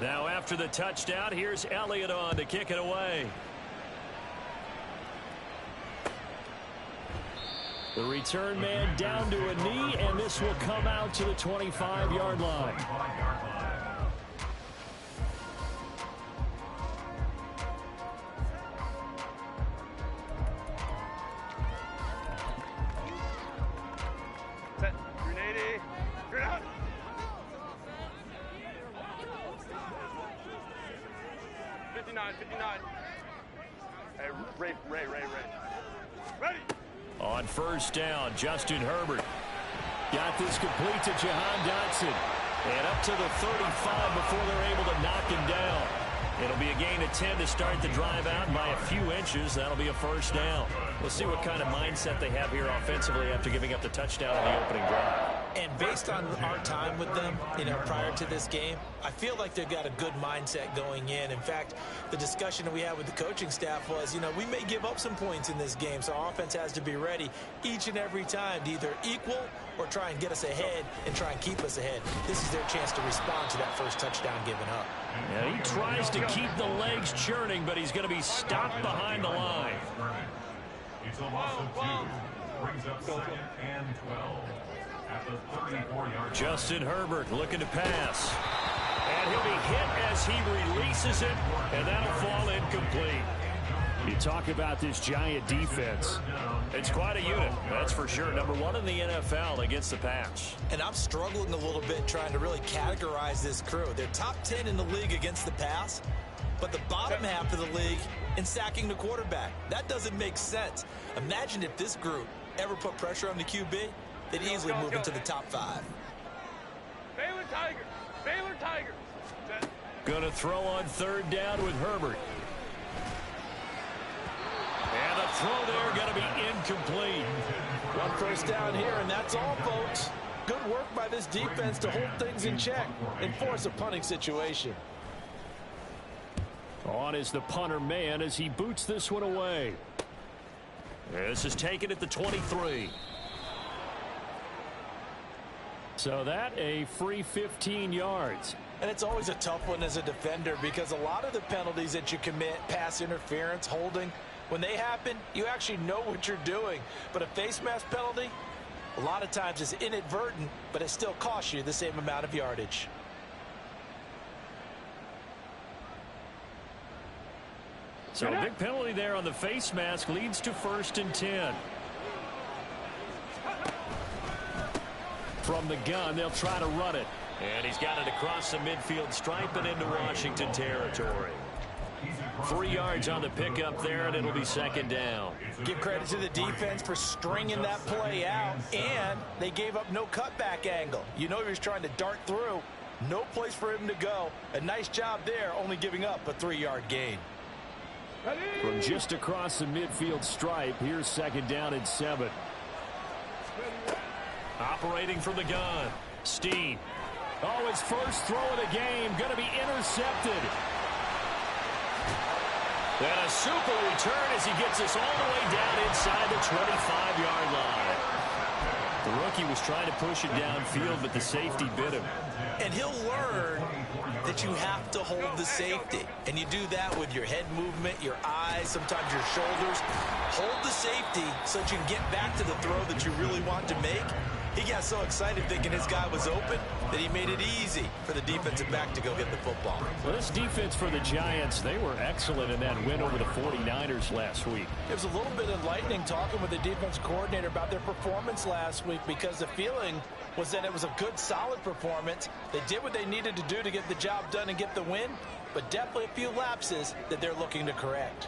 Now after the touchdown, here's Elliott on to kick it away. The return man down to a knee, and this will come out to the 25-yard line. Set. 380. Straight out. '59. Hey, Ray. Ready. On first down, Justin Herbert got this complete to Jahan Dotson. And up to the 35 before they're able to knock him down. It'll be a gain of 10 to start the drive out, and by a few inches, that'll be a first down. We'll see what kind of mindset they have here offensively after giving up the touchdown on the opening drive. And based on our time with them, prior to this game, I feel like they've got a good mindset going in. In fact, the discussion that we had with the coaching staff was, we may give up some points in this game, so our offense has to be ready each and every time to either equal or try and get us ahead and try and keep us ahead. This is their chance to respond to that first touchdown given up. Yeah, he tries to keep the legs churning, but he's going to be stopped behind the line. It's a loss of 2. Brings up 2nd and 12 at the 34-yard. Justin Herbert looking to pass. And he'll be hit as he releases it, and that'll fall incomplete. You talk about this Giant defense. It's quite a unit, that's for sure. Number 1 in the NFL against the pass. And I'm struggling a little bit trying to really categorize this crew. They're top 10 in the league against the pass, but the bottom half of the league in sacking the quarterback. That doesn't make sense. Imagine if this group ever put pressure on the QB, they'd easily move into the top 5. Baylor Tigers. Going to throw on third down with Herbert. And the throw there going to be incomplete. One first down here, and that's all, folks. Good work by this defense to hold things in check and force a punting situation. On is the punter man as he boots this one away. This is taken at the 23. So that a free 15 yards. And it's always a tough one as a defender because a lot of the penalties that you commit, pass interference, holding, when they happen, you actually know what you're doing. But a face mask penalty, a lot of times is inadvertent, but it still costs you the same amount of yardage. So a big penalty there on the face mask leads to 1st and 10. From the gun, they'll try to run it. And he's got it across the midfield stripe and into Washington territory. 3 yards on the pickup there, and it'll be 2nd down. Give credit to the defense for stringing that play out, and they gave up no cutback angle. You know he was trying to dart through. No place for him to go. A nice job there, only giving up a 3-yard gain. From just across the midfield stripe, here's 2nd down and 7. Operating from the gun, Steen. Oh, his first throw of the game, going to be intercepted. And a super return as he gets us all the way down inside the 25-yard line. The rookie was trying to push it downfield, but the safety bit him. And he'll learn that you have to hold the safety. And you do that with your head movement, your eyes, sometimes your shoulders. Hold the safety so that you can get back to the throw that you really want to make. He got so excited thinking his guy was open that he made it easy for the defensive back to go get the football. Well, this defense for the Giants, they were excellent in that win over the 49ers last week. It was a little bit enlightening talking with the defense coordinator about their performance last week because the feeling was that it was a good, solid performance. They did what they needed to do to get the job done and get the win, but definitely a few lapses that they're looking to correct.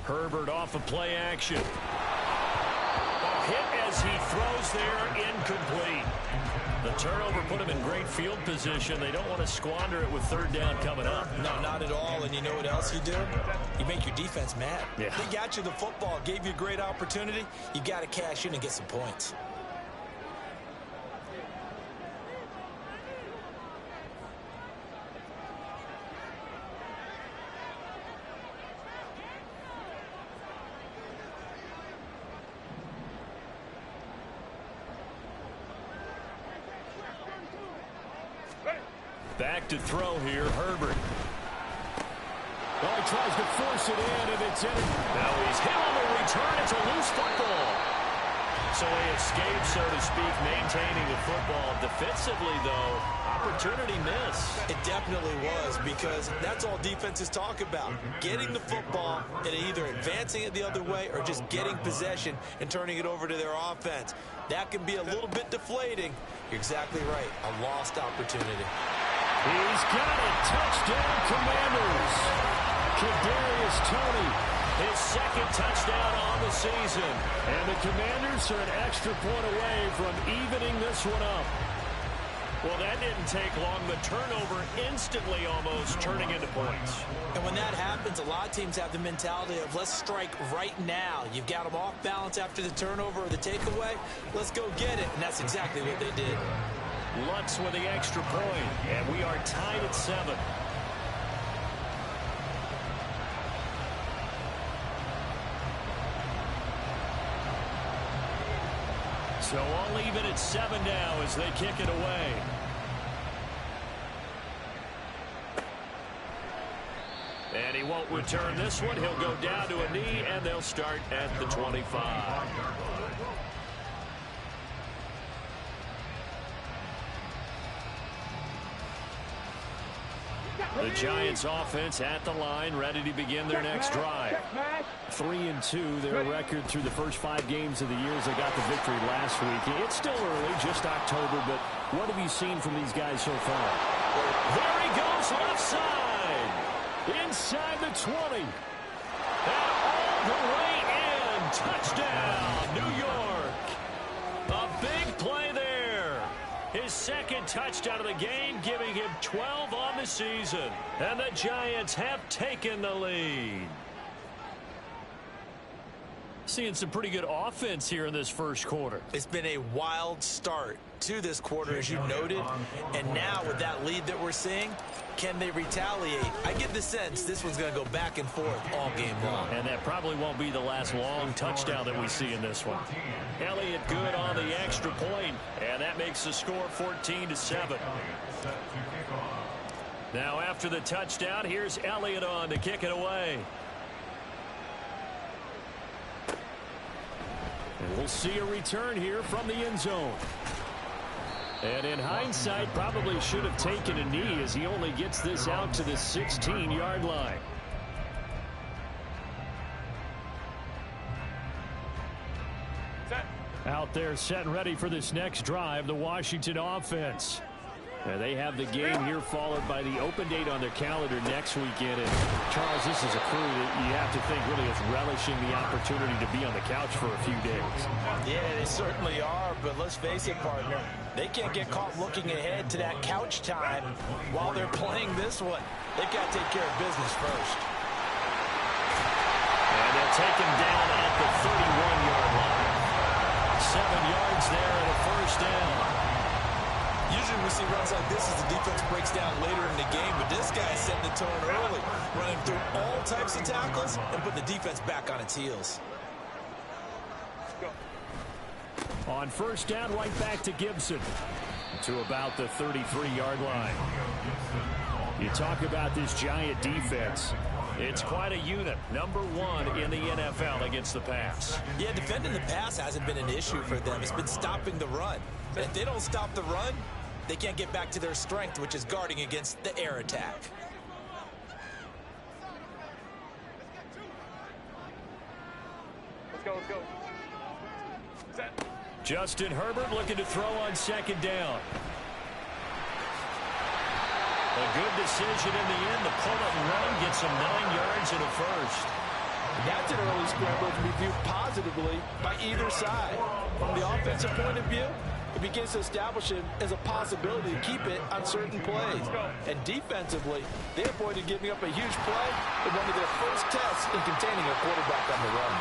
Herbert off of play action. A hit as he throws there, incomplete. The turnover put him in great field position. They don't want to squander it with 3rd down coming up. No, not at all. And you know what else you do? You make your defense mad. Yeah. They got you the football, gave you a great opportunity. You got to cash in and get some points. Back to throw here, Herbert. Oh, he tries to force it in, and it's in. Now he's hit on the return. It's a loose football. So he escaped, so to speak, maintaining the football. Defensively, though, opportunity miss. It definitely was, because that's all defenses talk about. Getting the football and either advancing it the other way or just getting possession and turning it over to their offense. That can be a little bit deflating. You're exactly right. A lost opportunity. He's got it. Touchdown, Commanders. Kadarius Toney, his second touchdown on the season. And the Commanders are an extra point away from evening this one up. Well, that didn't take long. The turnover instantly almost turning into points. And when that happens, a lot of teams have the mentality of let's strike right now. You've got them off balance after the turnover or the takeaway. Let's go get it. And that's exactly what they did. Lutz with the extra point, and we are tied at 7. So all even at 7 now as they kick it away. And he won't return this one. He'll go down to a knee, and they'll start at the 25. The Giants offense at the line, ready to begin their next drive. 3-2, their record through the first 5 games of the year as they got the victory last week. It's still early, just October, but what have you seen from these guys so far? There he goes, left side. Inside the 20. And all the way in. Touchdown, New York. A big play there. His second touchdown of the game, giving him 12 on the season. And the Giants have taken the lead. Seeing some pretty good offense here in this first quarter. It's been a wild start to this quarter, as you noted. And now with that lead that we're seeing, can they retaliate? I get the sense this one's going to go back and forth all game long. And that probably won't be the last long touchdown that we see in this one. Elliott good on the extra point, and that makes the score 14-7. Now after the touchdown, here's Elliott on to kick it away. And we'll see a return here from the end zone. And in hindsight, probably should have taken a knee as he only gets this out to the 16-yard line. Set. Out there set and ready for this next drive, the Washington offense. They have the game here followed by the open date on their calendar next weekend. And Charles, this is a crew that you have to think really is relishing the opportunity to be on the couch for a few days. Yeah, they certainly are, but let's face it, partner. They can't get caught looking ahead to that couch time while they're playing this one. They've got to take care of business first. And they'll take him down at the 31-yard line. 7 yards there and a first down. Usually we see runs like this as the defense breaks down later in the game, but this guy is setting the tone early, running through all types of tackles and putting the defense back on its heels. On first down, right back to Gibson to about the 33-yard line. You talk about this Giant defense. It's quite a unit. Number 1 in the NFL against the pass. Yeah, defending the pass hasn't been an issue for them. It's been stopping the run. And if they don't stop the run, they can't get back to their strength, which is guarding against the air attack. Let's go, let's go. Set. Justin Herbert looking to throw on second down. A good decision in the end. The pull-up run gets him 9 yards and a first. That's an early scramble to be viewed positively by either side. From the offensive point of view, it begins to establish it as a possibility to keep it on certain plays. And defensively, they avoided giving up a huge play in one of their first tests in containing a quarterback on the run.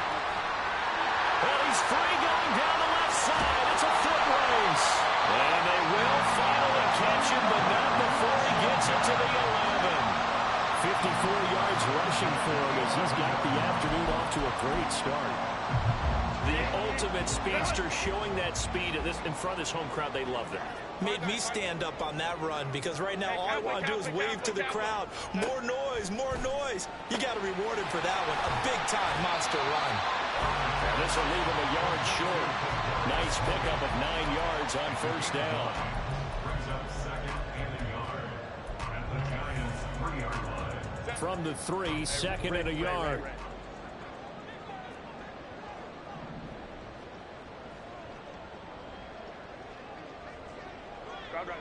Well, he's free going down the left side. It's a foot race. And they will finally catch him, but not before he gets it to the 11. 54 yards rushing for him as he's got the afternoon off to a great start. The ultimate speedster, showing that speed in front of this home crowd. They love that. Made me stand up on that run because right now all I want to do is wave to the crowd. More noise, more noise. You got to reward him for that one. A big-time monster run. And this will leave him a yard short. Nice pickup of 9 yards on first down. Brings up second and a yard at the Giants' 3-yard line. From the 3, second and a yard.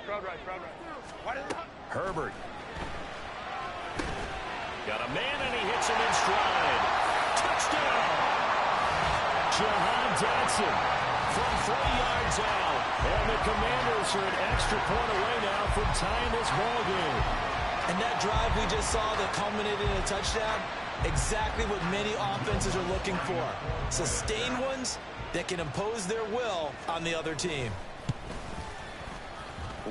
Crowd right. Herbert. Got a man, and he hits him in stride. Touchdown! Jahan Dotson from 3 yards out. And the Commanders are an extra point away now from tying this ball game. And that drive we just saw that culminated in a touchdown, exactly what many offenses are looking for. Sustained ones that can impose their will on the other team.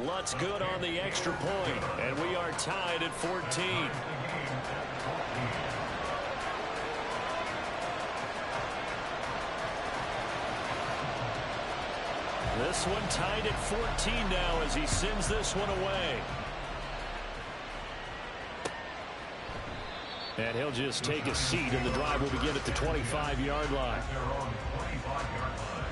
Lutz good on the extra point, and we are tied at 14. This one tied at 14 now as he sends this one away. And he'll just take a seat, and the drive will begin at the 25-yard line. They're on the 25-yard line.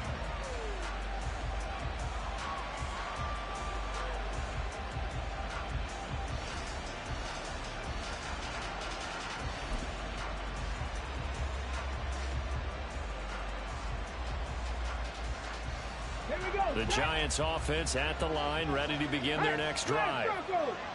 The Giants offense at the line, ready to begin their next drive.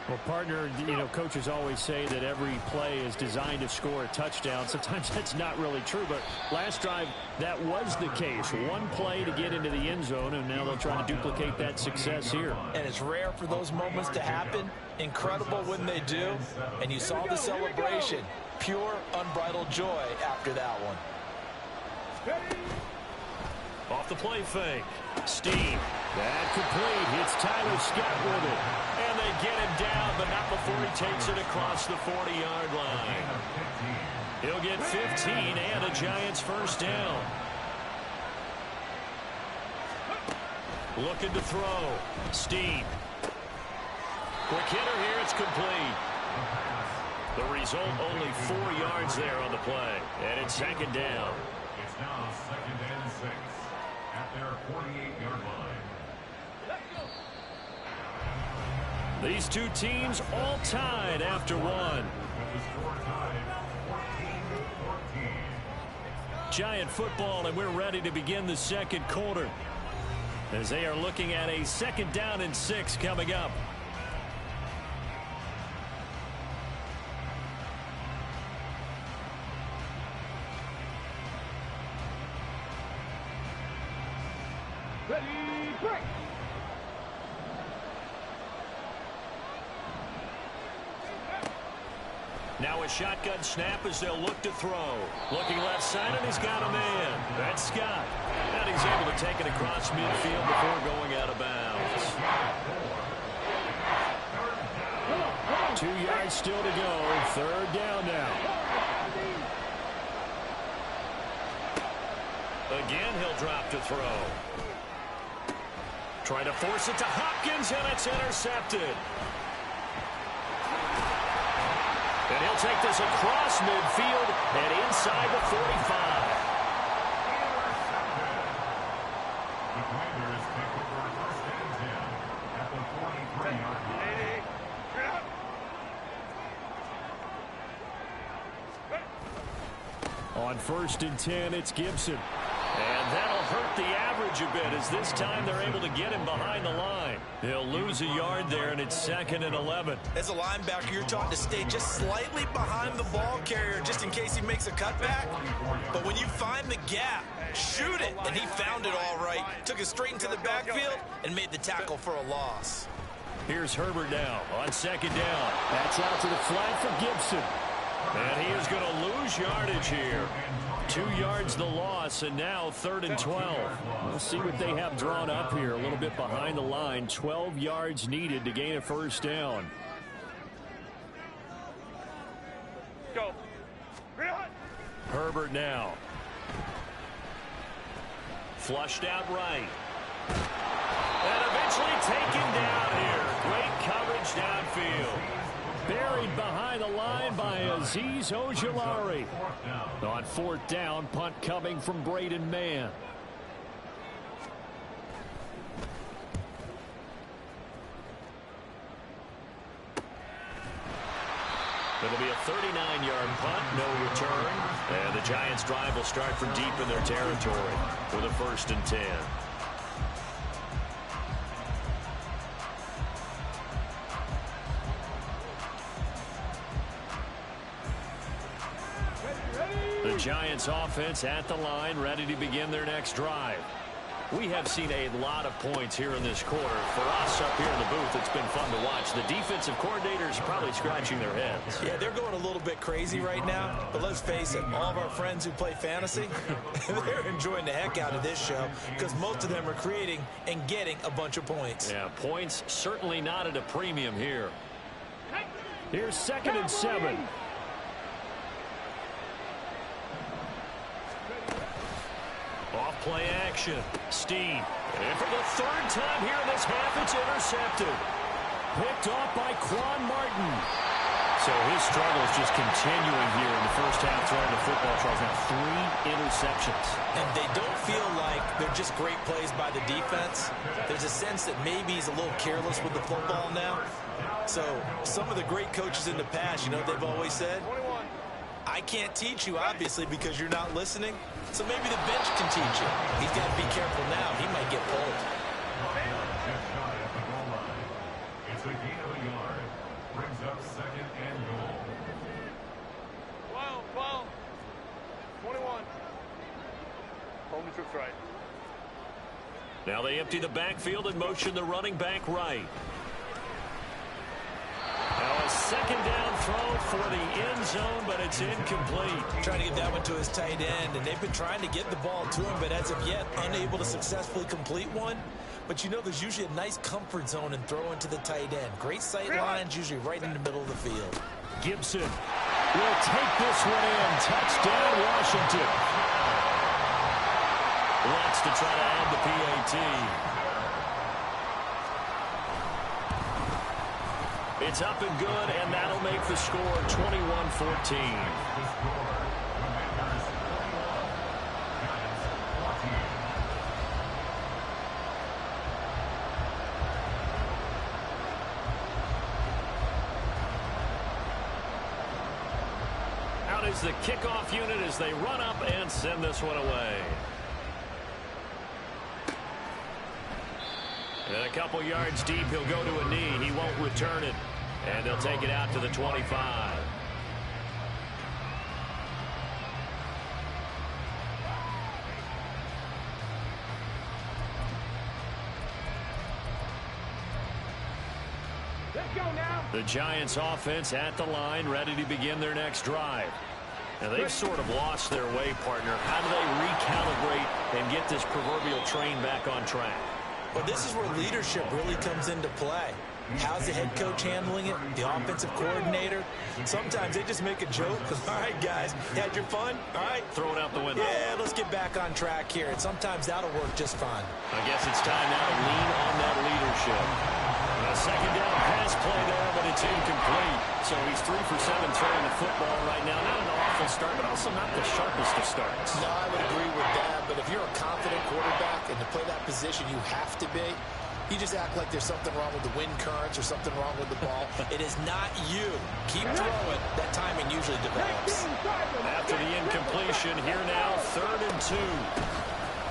Well, partner, coaches always say that every play is designed to score a touchdown. Sometimes that's not really true, but last drive, that was the case. One play to get into the end zone, and now they'll try to duplicate that success here. And it's rare for those moments to happen. Incredible when they do. And you saw the celebration. Pure, unbridled joy after that one. Off the play fake. Steve. That complete. Hits Tyler Scott with it. And they get him down, but not before he takes it across the 40-yard line. He'll get 15 and a Giants first down. Looking to throw. Steve. Quick hitter here. It's complete. The result, only 4 yards there on the play. And it's second down. It's now second and 6 at their 48-yard line. These two teams all tied after one. With the score tied 14-14. Giant football, and we're ready to begin the second quarter as they are looking at a second down and 6 coming up. Ready, break. Now a shotgun snap as they'll look to throw. Looking left side, and he's got a man. That's Scott. And he's able to take it across midfield before going out of bounds. 2 yards still to go. Third down now. Again, he'll drop to throw. Trying to force it to Hopkins, and it's intercepted. And he'll take this across midfield and inside the 45. The Commanders take over first and 10 at the 43-yard line. On first and 10, it's Gibson. And that'll hurt the average a bit as this time they're able to get him behind the line. He'll lose a yard there, and it's second and 11. As a linebacker, you're taught to stay just slightly behind the ball carrier just in case he makes a cutback. But when you find the gap, shoot it. And he found it all right. Took it straight into the backfield and made the tackle for a loss. Here's Herbert now on second down. That's out to the flat for Gibson. And he is going to lose yardage here. 2 yards the loss, and now third and 12. We'll see what they have drawn up here. A little bit behind the line. 12 yards needed to gain a first down. Go. Herbert now. Flushed out right. And eventually taken down here. Great coverage downfield. Buried behind the line by Azeez Ojulari. On fourth down, punt coming from Braden Mann. It'll be a 39-yard punt, no return. And the Giants' drive will start from deep in their territory with a 1st and 10. The Giants offense at the line, ready to begin their next drive. We have seen a lot of points here in this quarter. For us up here in the booth, it's been fun to watch. The defensive coordinators are probably scratching their heads. Yeah, they're going a little bit crazy right now. But let's face it, all of our friends who play fantasy, they're enjoying the heck out of this show because most of them are creating and getting a bunch of points. Yeah, points certainly not at a premium here. Here's 2nd and 7. Off play action. Steen. And for the 3rd time here in this half, it's intercepted. Picked off by Quan Martin. So his struggle is just continuing here in the first half throwing the football. Charles, now 3 interceptions. And they don't feel like they're just great plays by the defense. There's a sense that maybe he's a little careless with the football now. So some of the great coaches in the past, you know, they've always said, I can't teach you, obviously, because you're not listening. So maybe the bench can teach you. He's got to be careful now. He might get pulled. It's a gain of a yard. Brings up 2nd and goal. 12, 21. Hold the troops right. Now they empty the backfield and motion the running back right. Now a 2nd down throw for the end zone, but it's incomplete. Trying to get that one to his tight end, and they've been trying to get the ball to him, but as of yet, unable to successfully complete one. But you know, there's usually a nice comfort zone and throw into the tight end. Great sight lines, usually right in the middle of the field. Gibson will take this one in. Touchdown, Washington. Wants to try to add the PAT. It's up and good, and that'll make the score 21-14. Out is the kickoff unit as they run up and send this one away. And a couple yards deep, he'll go to a knee. He won't return it. And they'll take it out to the 25. Let's go now. The Giants offense at the line, ready to begin their next drive. Now they've sort of lost their way, partner. How do they recalibrate and get this proverbial train back on track? Well, this is where leadership really comes into play. How's the head coach handling it? The offensive coordinator? Sometimes they just make a joke. All right, guys, had your fun? All right. Throw it out the window. Yeah, let's get back on track here. And sometimes that'll work just fine. I guess it's time now to lean on that leadership. A 2nd down pass play there, but it's incomplete. So he's 3 for 7 throwing the football right now. Not an awful start, but also not the sharpest of starts. No, I would agree with that. But if you're a confident quarterback and to play that position, you have to be. You just act like there's something wrong with the wind currents or something wrong with the ball. It is not you. Keep throwing. That timing usually develops. After the incompletion, here now, 3rd and 2.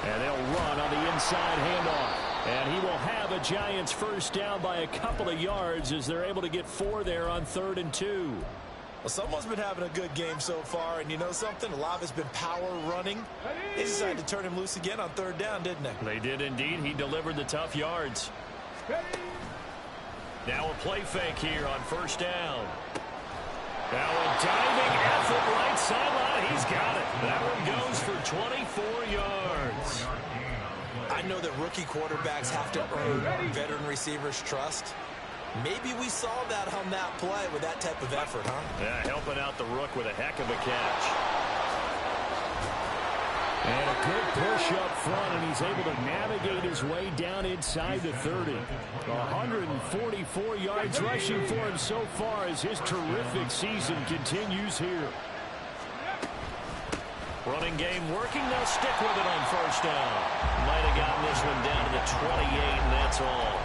And they'll run on the inside handoff. And he will have a Giants 1st down by a couple of yards as they're able to get 4 there on 3rd and 2. Well, someone's been having a good game so far, and you know something? A lot of it's been power running. They decided to turn him loose again on 3rd down, didn't they? They did indeed. He delivered the tough yards. Now a play fake here on 1st down. Now a diving effort right sideline. He's got it. That one goes for 24 yards. I know that rookie quarterbacks have to earn veteran receivers' trust. Maybe we saw that on that play with that type of effort, huh? Yeah, helping out the rook with a heck of a catch. And a good push up front, and he's able to navigate his way down inside the 30. 144 yards rushing for him so far as his terrific season continues here. Running game working. They'll stick with it on first down. Might have gotten this one down to the 28, and that's all.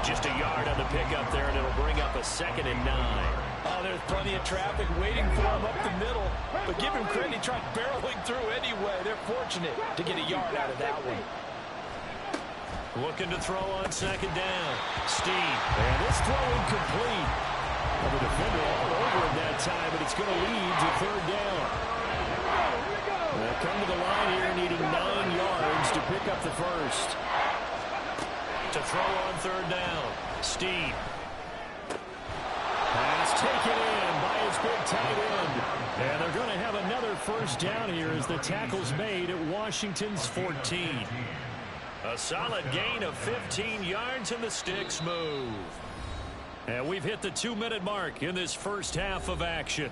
Just a yard on the pickup there, and it'll bring up a 2nd and 9. Oh, there's plenty of traffic waiting for him up the middle. But give him credit, he tried barreling through anyway. They're fortunate to get a yard out of that one. Looking to throw on 2nd down. Steve. And this throw incomplete. Well, the defender all over him that time, but it's going to lead to 3rd down. They'll come to the line here needing 9 yards to pick up the first. To throw on 3rd down. Steve. Pass taken in by his big tight end. And they're going to have another first down here as the tackle's made at Washington's 14. A solid gain of 15 yards, and the sticks move. And we've hit the 2-minute mark in this first half of action.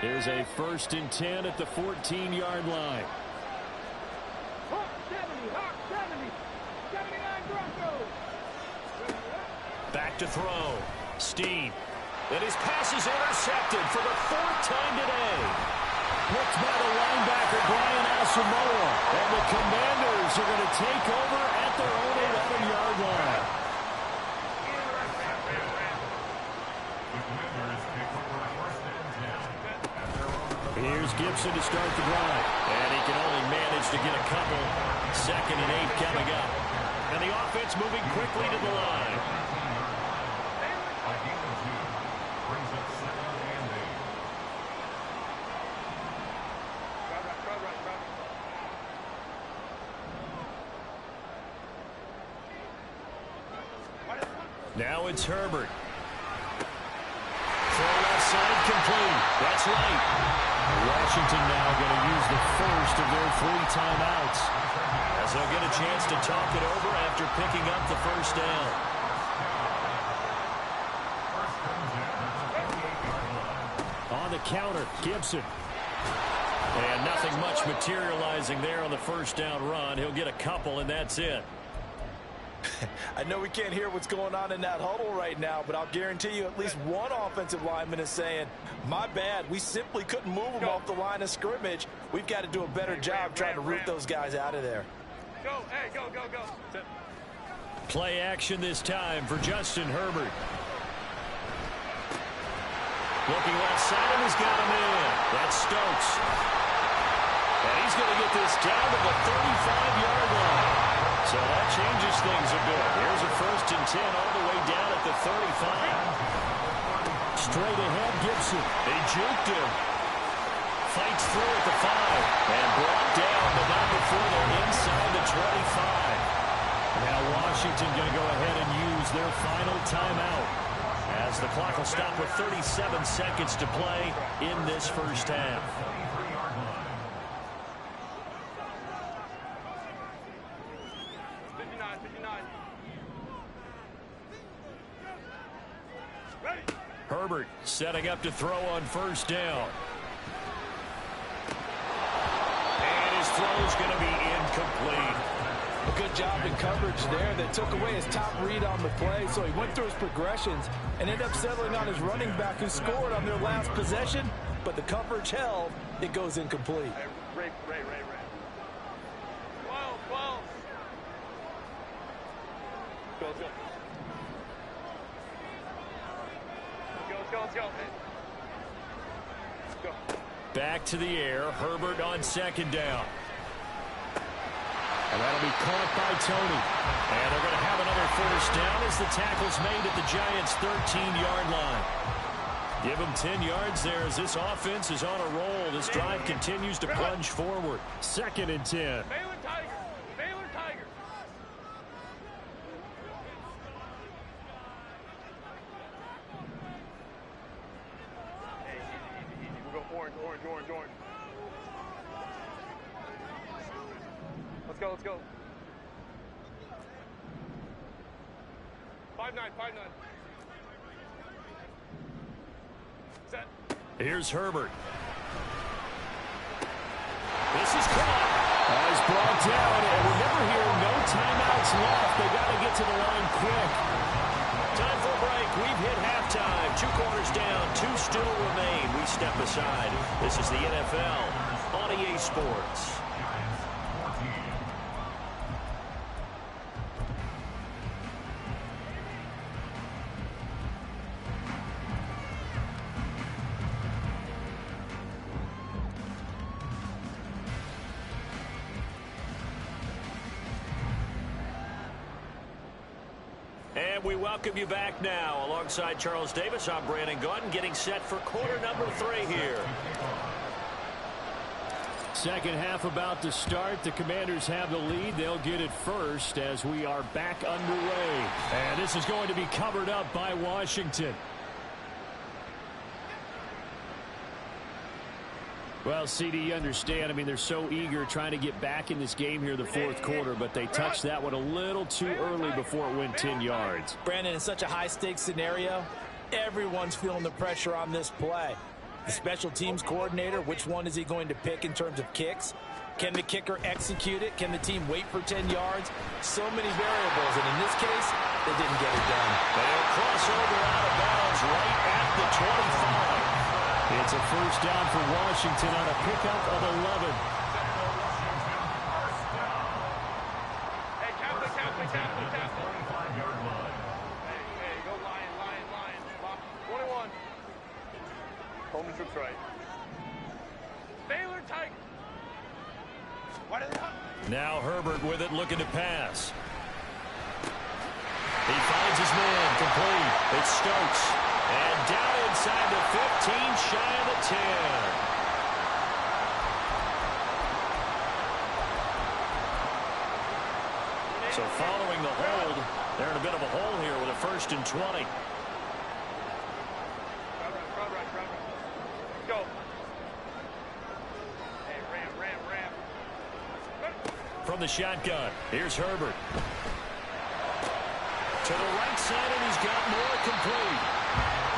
Here's a 1st and 10 at the 14-yard line. Hawk 70, Hawk 70, 79 Broncos. Back to throw. Steve. And his pass is intercepted for the 4th time today. Picked by the linebacker, Brian Asamoah. And the Commanders are going to take over at their own 11-yard line. Here's Gibson to start the drive. And he can only manage to get a couple. 2nd and 8 coming up. And the offense moving quickly to the line. Now it's Herbert. Throw left side complete. That's right. Washington now going to use the first of their 3 timeouts. As they'll get a chance to talk it over after picking up the first down. On the counter, Gibson. And nothing much materializing there on the first down run. He'll get a couple, and that's it. I know we can't hear what's going on in that huddle right now, but I'll guarantee you at least one offensive lineman is saying, my bad, we simply couldn't move them off the line of scrimmage. We've got to do a better job trying to root those guys out of there. Go, hey, go, go, go. Play action this time for Justin Herbert. Looking left side, and he's got him in. That's Stokes. And he's going to get this down to the 35-yard line. So that changes things a bit. Here's a 1st and 10 all the way down at the 35. Straight ahead, Gibson. They juked him. Fights through at the 5. And brought down, but not before they're inside the 25. Now Washington going to go ahead and use their final timeout, as the clock will stop with 37 seconds to play in this first half. Herbert setting up to throw on first down. And his throw's going to be incomplete. A good job in coverage there that took away his top read on the play, so he went through his progressions and ended up settling on his running back who scored on their last possession, but the coverage held. It goes incomplete. Ray. 12. Go. Let's go. Back to the air. Herbert on 2nd down. and that'll be caught by Tony. And they're going to have another first down as the tackle's made at the Giants' 13-yard line. Give them 10 yards there as this offense is on a roll. This drive continues to plunge forward. 2nd and 10. Baylor Tigers. Baylor Tigers. Hey, easy. We'll go orange. Let's go. 5-9, 5-9. Set. Here's Herbert. This is caught. He's brought down, and remember here, no timeouts left. They got to get to the line quick. Time for a break. We've hit halftime. 2 quarters down, 2 still remain. We step aside. This is the NFL on EA Sports. And we welcome you back now. Alongside Charles Davis, I'm Brandon Gaudin, getting set for quarter number 3 here. Second half about to start. The Commanders have the lead. They'll get it first as we are back underway. And this is going to be covered up by Washington. Well, CD, you understand. I mean, they're so eager trying to get back in this game here in the fourth quarter, but they touched that one a little too early before it went 10 yards. Brandon, in such a high-stakes scenario, everyone's feeling the pressure on this play. The special teams coordinator, which one is he going to pick in terms of kicks? Can the kicker execute it? Can the team wait for 10 yards? So many variables, and in this case, they didn't get it done. They'll cross over out of bounds right at the 25. It's a first down for Washington on a pickup of 11. Hey, Captain. Hey, go Lion. Lock 21. Home troops right. Baylor tight. Why did they hunt? Now Herbert with it, looking to pass. He finds his man, complete. It's Stokes. And down inside the 15, shy of the 10. So following the hold, they're in a bit of a hole here with a 1st and 20. Crowd right. Go. Hey, ram. From the shotgun, here's Herbert. To the right side, and he's got more, complete.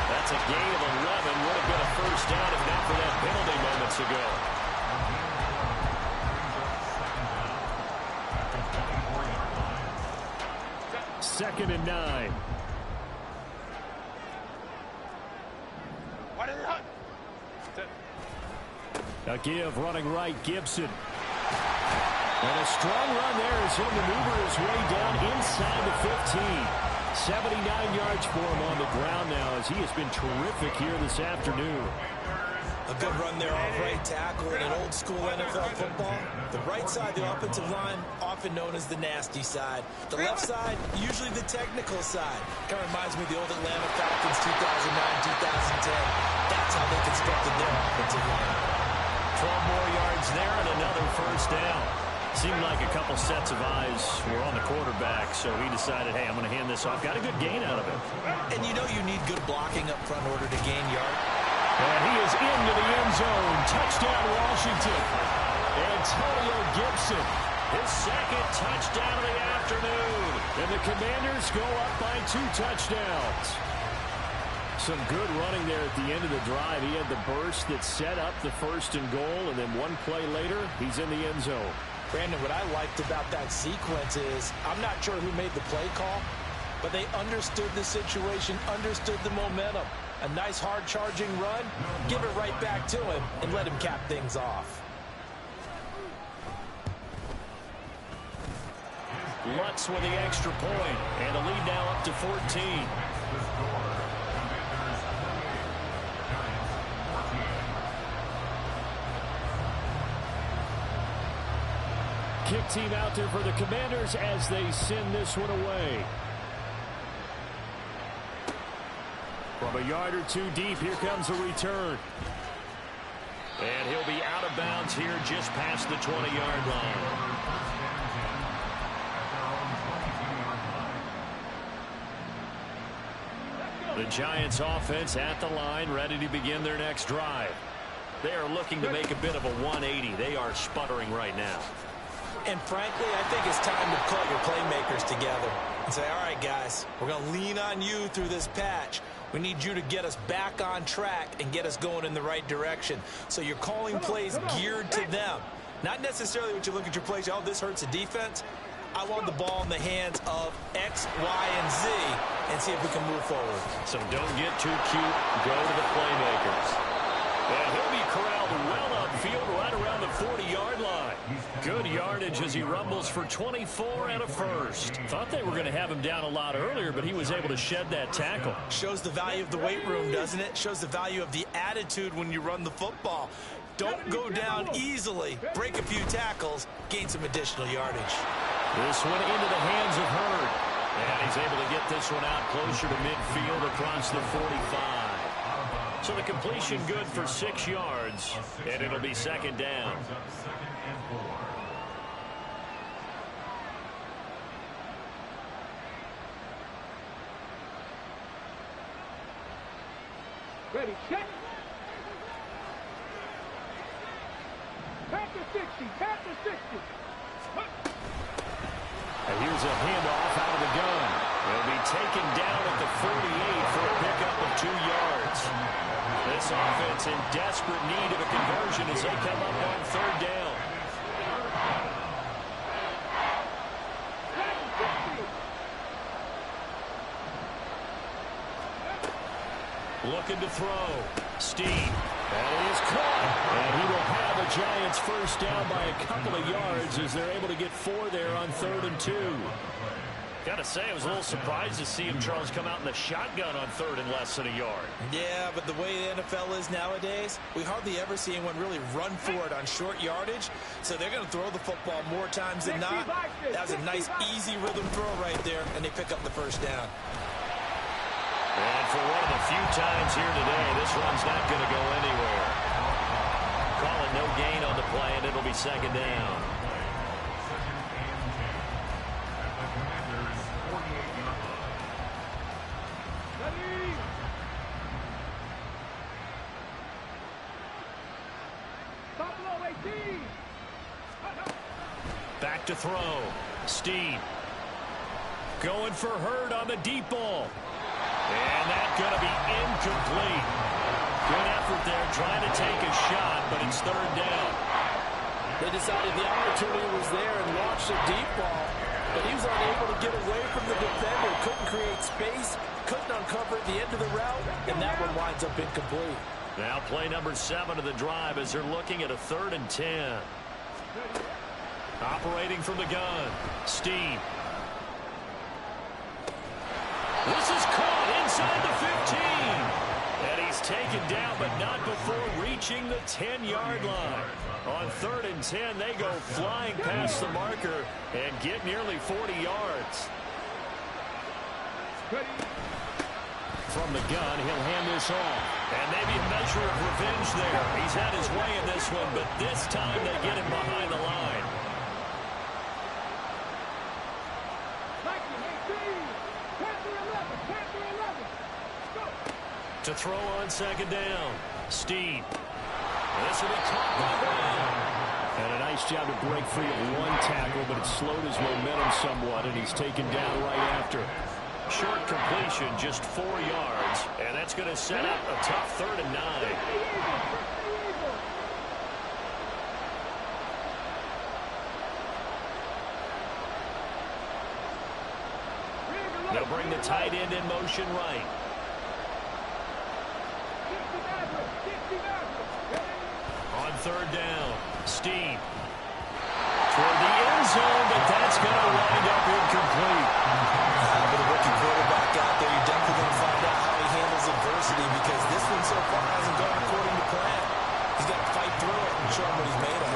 That's a gain of 11. Would have been a first down if not for that penalty moments ago. Second and 9. Why did they hunt? A give running right, Gibson. And a strong run there as he'll maneuver his way down inside the 15. 79 yards for him on the ground now as he has been terrific here this afternoon. A good run there off right tackle in an old school NFL football. The right side, the offensive line, often known as the nasty side. The left side, usually the technical side. Kind of reminds me of the old Atlanta Falcons 2009, 2010. That's how they constructed their offensive line. 12 more yards there and another first down. Seemed like a couple sets of eyes were on the quarterback, so he decided, hey, I'm going to hand this off. Got a good gain out of it. And you know you need good blocking up front in order to gain yard. And he is into the end zone. Touchdown, Washington. Antonio Gibson. His second touchdown of the afternoon. And the Commanders go up by 2 touchdowns. Some good running there at the end of the drive. He had the burst that set up the 1st and goal, and then one play later, he's in the end zone. Brandon, what I liked about that sequence is I'm not sure who made the play call, but they understood the situation, understood the momentum. A nice hard-charging run, give it right back to him, and let him cap things off. Lutz with the extra point, and the lead now up to 14. Kick team out there for the Commanders as they send this one away. From a yard or 2 deep, here comes a return. And he'll be out of bounds here just past the 20-yard line. The Giants offense at the line, ready to begin their next drive. They are looking to make a bit of a 180. They are sputtering right now. And frankly, I think it's time to pull your playmakers together. and say, all right, guys, we're going to lean on you through this patch. We need you to get us back on track and get us going in the right direction. So you're calling plays geared to them. Not necessarily what you look at your plays, oh, this hurts the defense. I want the ball in the hands of X, Y, and Z and see if we can move forward. So don't get too cute. Go to the playmakers. And he'll be corralled well upfield right around the 40-yard line. Good yardage as he rumbles for 24 and a first. Thought they were going to have him down a lot earlier, but he was able to shed that tackle. Shows the value of the weight room, doesn't it? Shows the value of the attitude when you run the football. Don't go down easily. Break a few tackles. Gain some additional yardage. This one into the hands of Hurd. And he's able to get this one out closer to midfield across the 45. So the completion good for 6 yards, and it'll be second down. Ready, check. Back to 60, back to 60. And here's a handoff out of the gun. He'll be taken down at the 48 for a pickup of 2 yards. This offense in desperate need of a conversion as they come up on third down. Looking to throw. Steve. That is caught. And he will have a Giants first down by a couple of yards as they're able to get 4 there on 3rd and 2. Got to say, I was a little surprised to see him, Charles, come out in the shotgun on 3rd and less than a yard. Yeah, but the way the NFL is nowadays, we hardly ever see anyone really run for it on short yardage. So they're going to throw the football more times than not. That was a nice, easy rhythm throw right there, and they pick up the first down. And for one of the few times here today, this run's not going to go anywhere. Calling no gain on the play, and it'll be second down. Back to throw. Steve. Going for Hurd on the deep ball. And that's going to be incomplete. Good effort there trying to take a shot, but it's 3rd down. They decided the opportunity was there and launched a deep ball, but he was unable to get away from the defender. Couldn't create space, couldn't uncover the end of the route, and that one winds up incomplete. Now play number 7 of the drive as they're looking at a 3rd and 10. Operating from the gun. Steve. This is caught inside the 15. And he's taken down, but not before reaching the 10-yard line. On 3rd and 10, they go flying past the marker and get nearly 40 yards. From the gun, he'll hand this off. And maybe a measure of revenge there. He's had his way in this one, but this time they get him behind the line. To throw on second down. Steve. This will be caught by Brown. And a nice job to break free of one tackle, but it slowed his momentum somewhat, and he's taken down right after. Short completion, just 4 yards, and that's going to set up a tough 3rd and 9. They'll bring the tight end in motion right. On 3rd down, Steve. Toward the end zone, but that's going to wind up incomplete. With a rookie quarterback out there, you're definitely going to find out how he handles adversity, because this one so far hasn't gone according to plan. He's got to fight through it and show him what he's made of.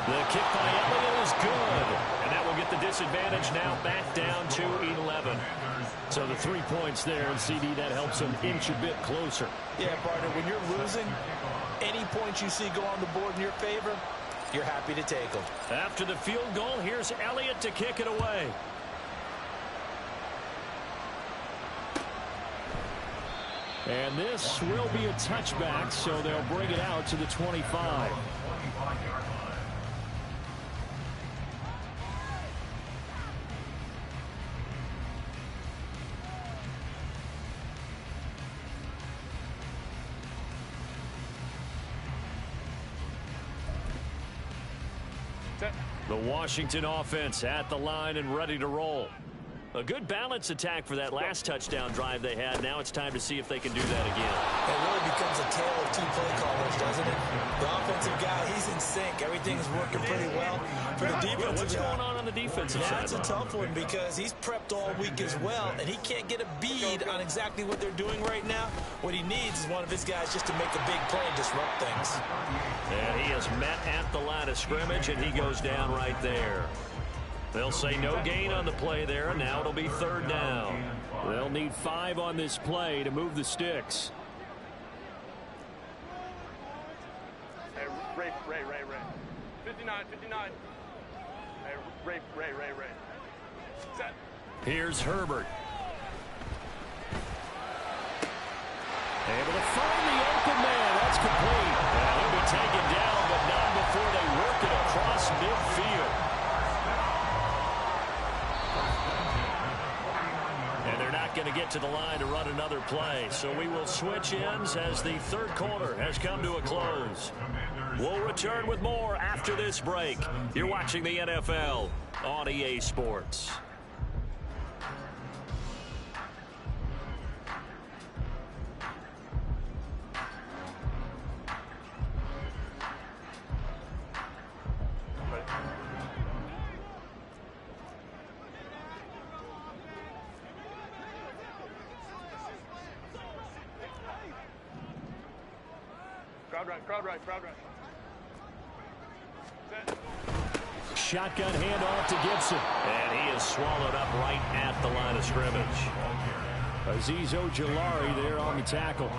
The kick by Elliott is good. And that will get the disadvantage now back down to 11. So the 3 points there, and CD, that helps them inch a bit closer. Yeah, partner, when you're losing, any points you see go on the board in your favor, you're happy to take them. After the field goal, here's Elliott to kick it away. And this will be a touchback, so they'll bring it out to the 25. Set. The Washington offense at the line and ready to roll. A good balance attack for that last touchdown drive they had. Now it's time to see if they can do that again. It really becomes a tale of two play callers, doesn't it? The offensive guy, he's in sync. Everything is working pretty well. For the defensive What's guy, going on the defensive side? that's a tough one because he's prepped all week as well, and he can't get a bead on exactly what they're doing right now. What he needs is one of his guys just to make the big play and disrupt things. And he is met at the line of scrimmage, and he goes down right there. They'll say no gain on the play there, and now it'll be third down. They'll need 5 on this play to move the sticks. Hey, Ray. 59. Hey, Ray. Set. Here's Herbert. Able to find the open man. That's complete. And he'll be taken down, but not before they work it across midfield. And they're not going to get to the line to run another play. So we will switch ends as the third quarter has come to a close. We'll return with more after this break. You're watching the NFL on EA Sports. Crowd right. Set. Shotgun handoff to Gibson. And he is swallowed up right at the line of scrimmage. Azeez Ojulari there on the tackle.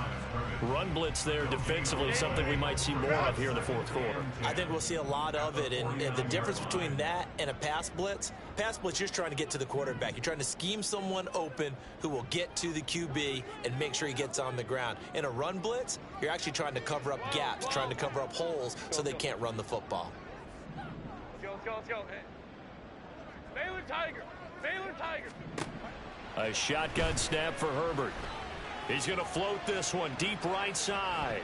Run blitz there defensively, something we might see more of here in the fourth quarter. I think we'll see a lot of it, and the difference between that and a pass blitz, you're trying to get to the quarterback. You're trying to scheme someone open who will get to the QB and make sure he gets on the ground. In a run blitz, you're actually trying to cover up gaps, trying to cover up holes so they can't run the football. Let's go. Hey. Baylor Tiger. A shotgun snap for Herbert. He's going to float this one deep right side.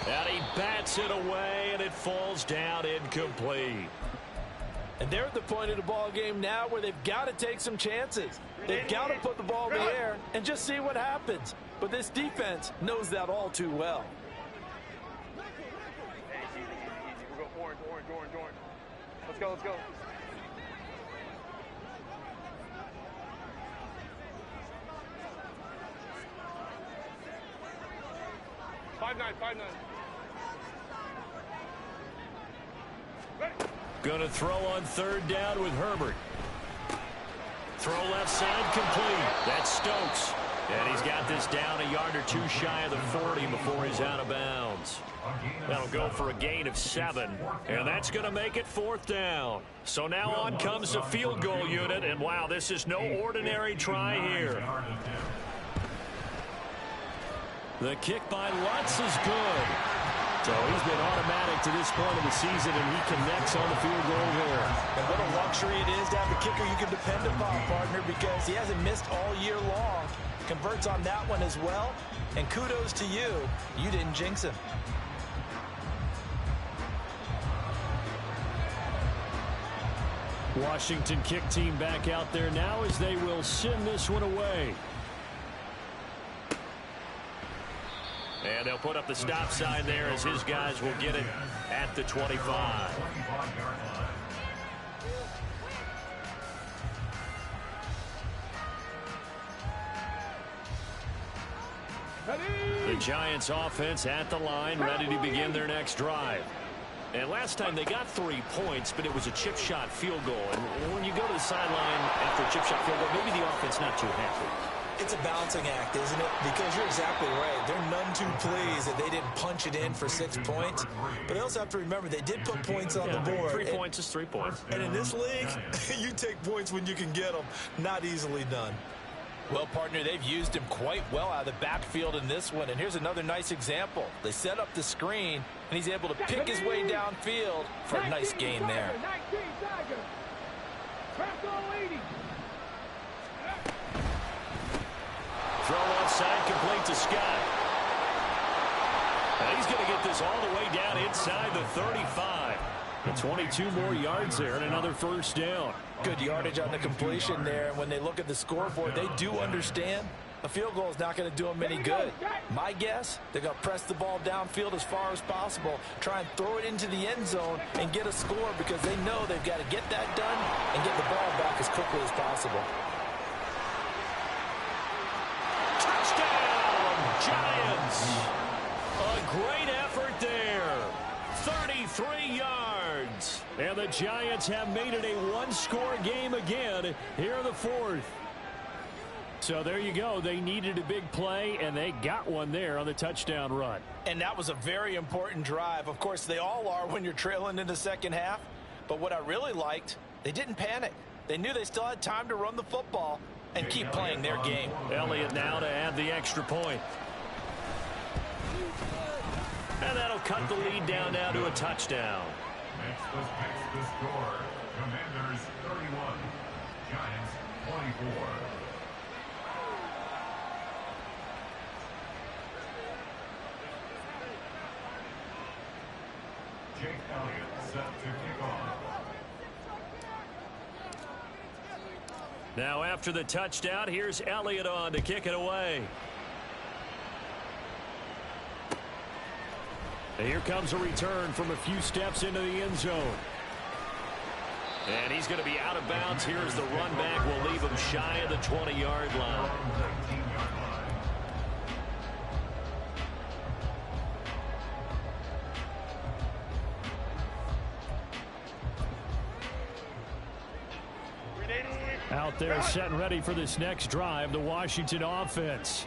And he bats it away, and it falls down incomplete. And they're at the point of the ball game now where they've got to take some chances. They've got to put the ball in the air and just see what happens. But this defense knows that all too well. Hey, easy. We'll go orange. Let's go. Five nine. Ready. Going to throw on third down with Herbert. Throw left side complete. That's Stokes. And he's got this down a yard or two shy of the 40 before he's out of bounds. That'll go for a gain of 7. And that's going to make it fourth down. So now on comes the field goal unit. And wow, this is no ordinary try here. The kick by Lutz is good. So he's been automatic to this point of the season, and he connects on the field goal there. And what a luxury it is to have a kicker you can depend upon, partner, because he hasn't missed all year long. Converts on that one as well. And kudos to you. You didn't jinx him. Washington kick team back out there now as they will send this one away. And they'll put up the stop sign there as his guys will get it at the 25. The Giants offense at the line, ready to begin their next drive. And last time they got 3 points, but it was a chip shot field goal. And when you go to the sideline after a chip shot field goal, maybe the offense not too happy. It's a balancing act, isn't it? Because you're exactly right. They're none too pleased that they didn't punch it in for 6 points. But they also have to remember they did put points on the board. 3 points is 3 points. And in this league, you take points when you can get them. Not easily done. Well, partner, they've used him quite well out of the backfield in this one. And here's another nice example. They set up the screen, and he's able to pick his way downfield for a nice gain there. Throw outside, complete to Scott. And he's going to get this all the way down inside the 35. And 22 more yards there and another first down. Good yardage on the completion there. And when they look at the scoreboard, they do understand a field goal is not going to do them any good. My guess, they're going to press the ball downfield as far as possible, try and throw it into the end zone and get a score because they know they've got to get that done and get the ball back as quickly as possible. Touchdown, Giants! A great effort there. 33 yards. And the Giants have made it a one-score game again here in the fourth. So there you go. They needed a big play, and they got one there on the touchdown run. And that was a very important drive. Of course, they all are when you're trailing in the second half. But what I really liked, they didn't panic. They knew they still had time to run the football and keep playing their game. Elliott now to add the extra point. And that'll cut the lead down now to a touchdown. Next the score. Commanders 31, Giants 24. Jake Elliott set to kick off. Now after the touchdown, here's Elliott on to kick it away. And here comes a return from a few steps into the end zone. And he's going to be out of bounds. Here's the run back. Will leave him shy of the 20-yard line. Out there set and ready for this next drive, the Washington offense.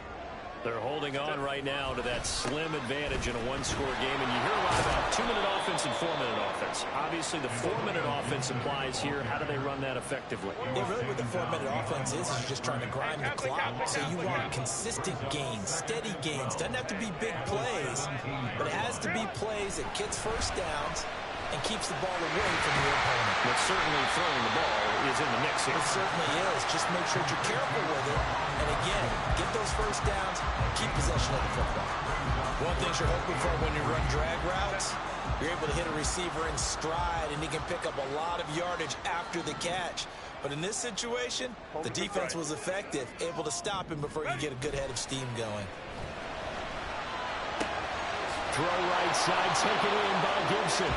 They're holding on right now to that slim advantage in a one-score game. And you hear a lot about 2-minute offense and 4-minute offense. Obviously, the 4-minute offense applies here. How do they run that effectively? Yeah, really what the 4-minute offense is you're just trying to grind the clock. So you want consistent gains, steady gains. Doesn't have to be big plays, but it has to be plays that gets first downs and keeps the ball away from the opponent. But certainly throwing the ball is in the mix here. It certainly is. Just make sure you're careful with it. And again, get those first downs, keep possession of the football. One thing you're hoping for when you run drag routes, you're able to hit a receiver in stride, and he can pick up a lot of yardage after the catch. But in this situation, the defense was effective, able to stop him before he could get a good head of steam going. Throw right side, taken in by Gibson.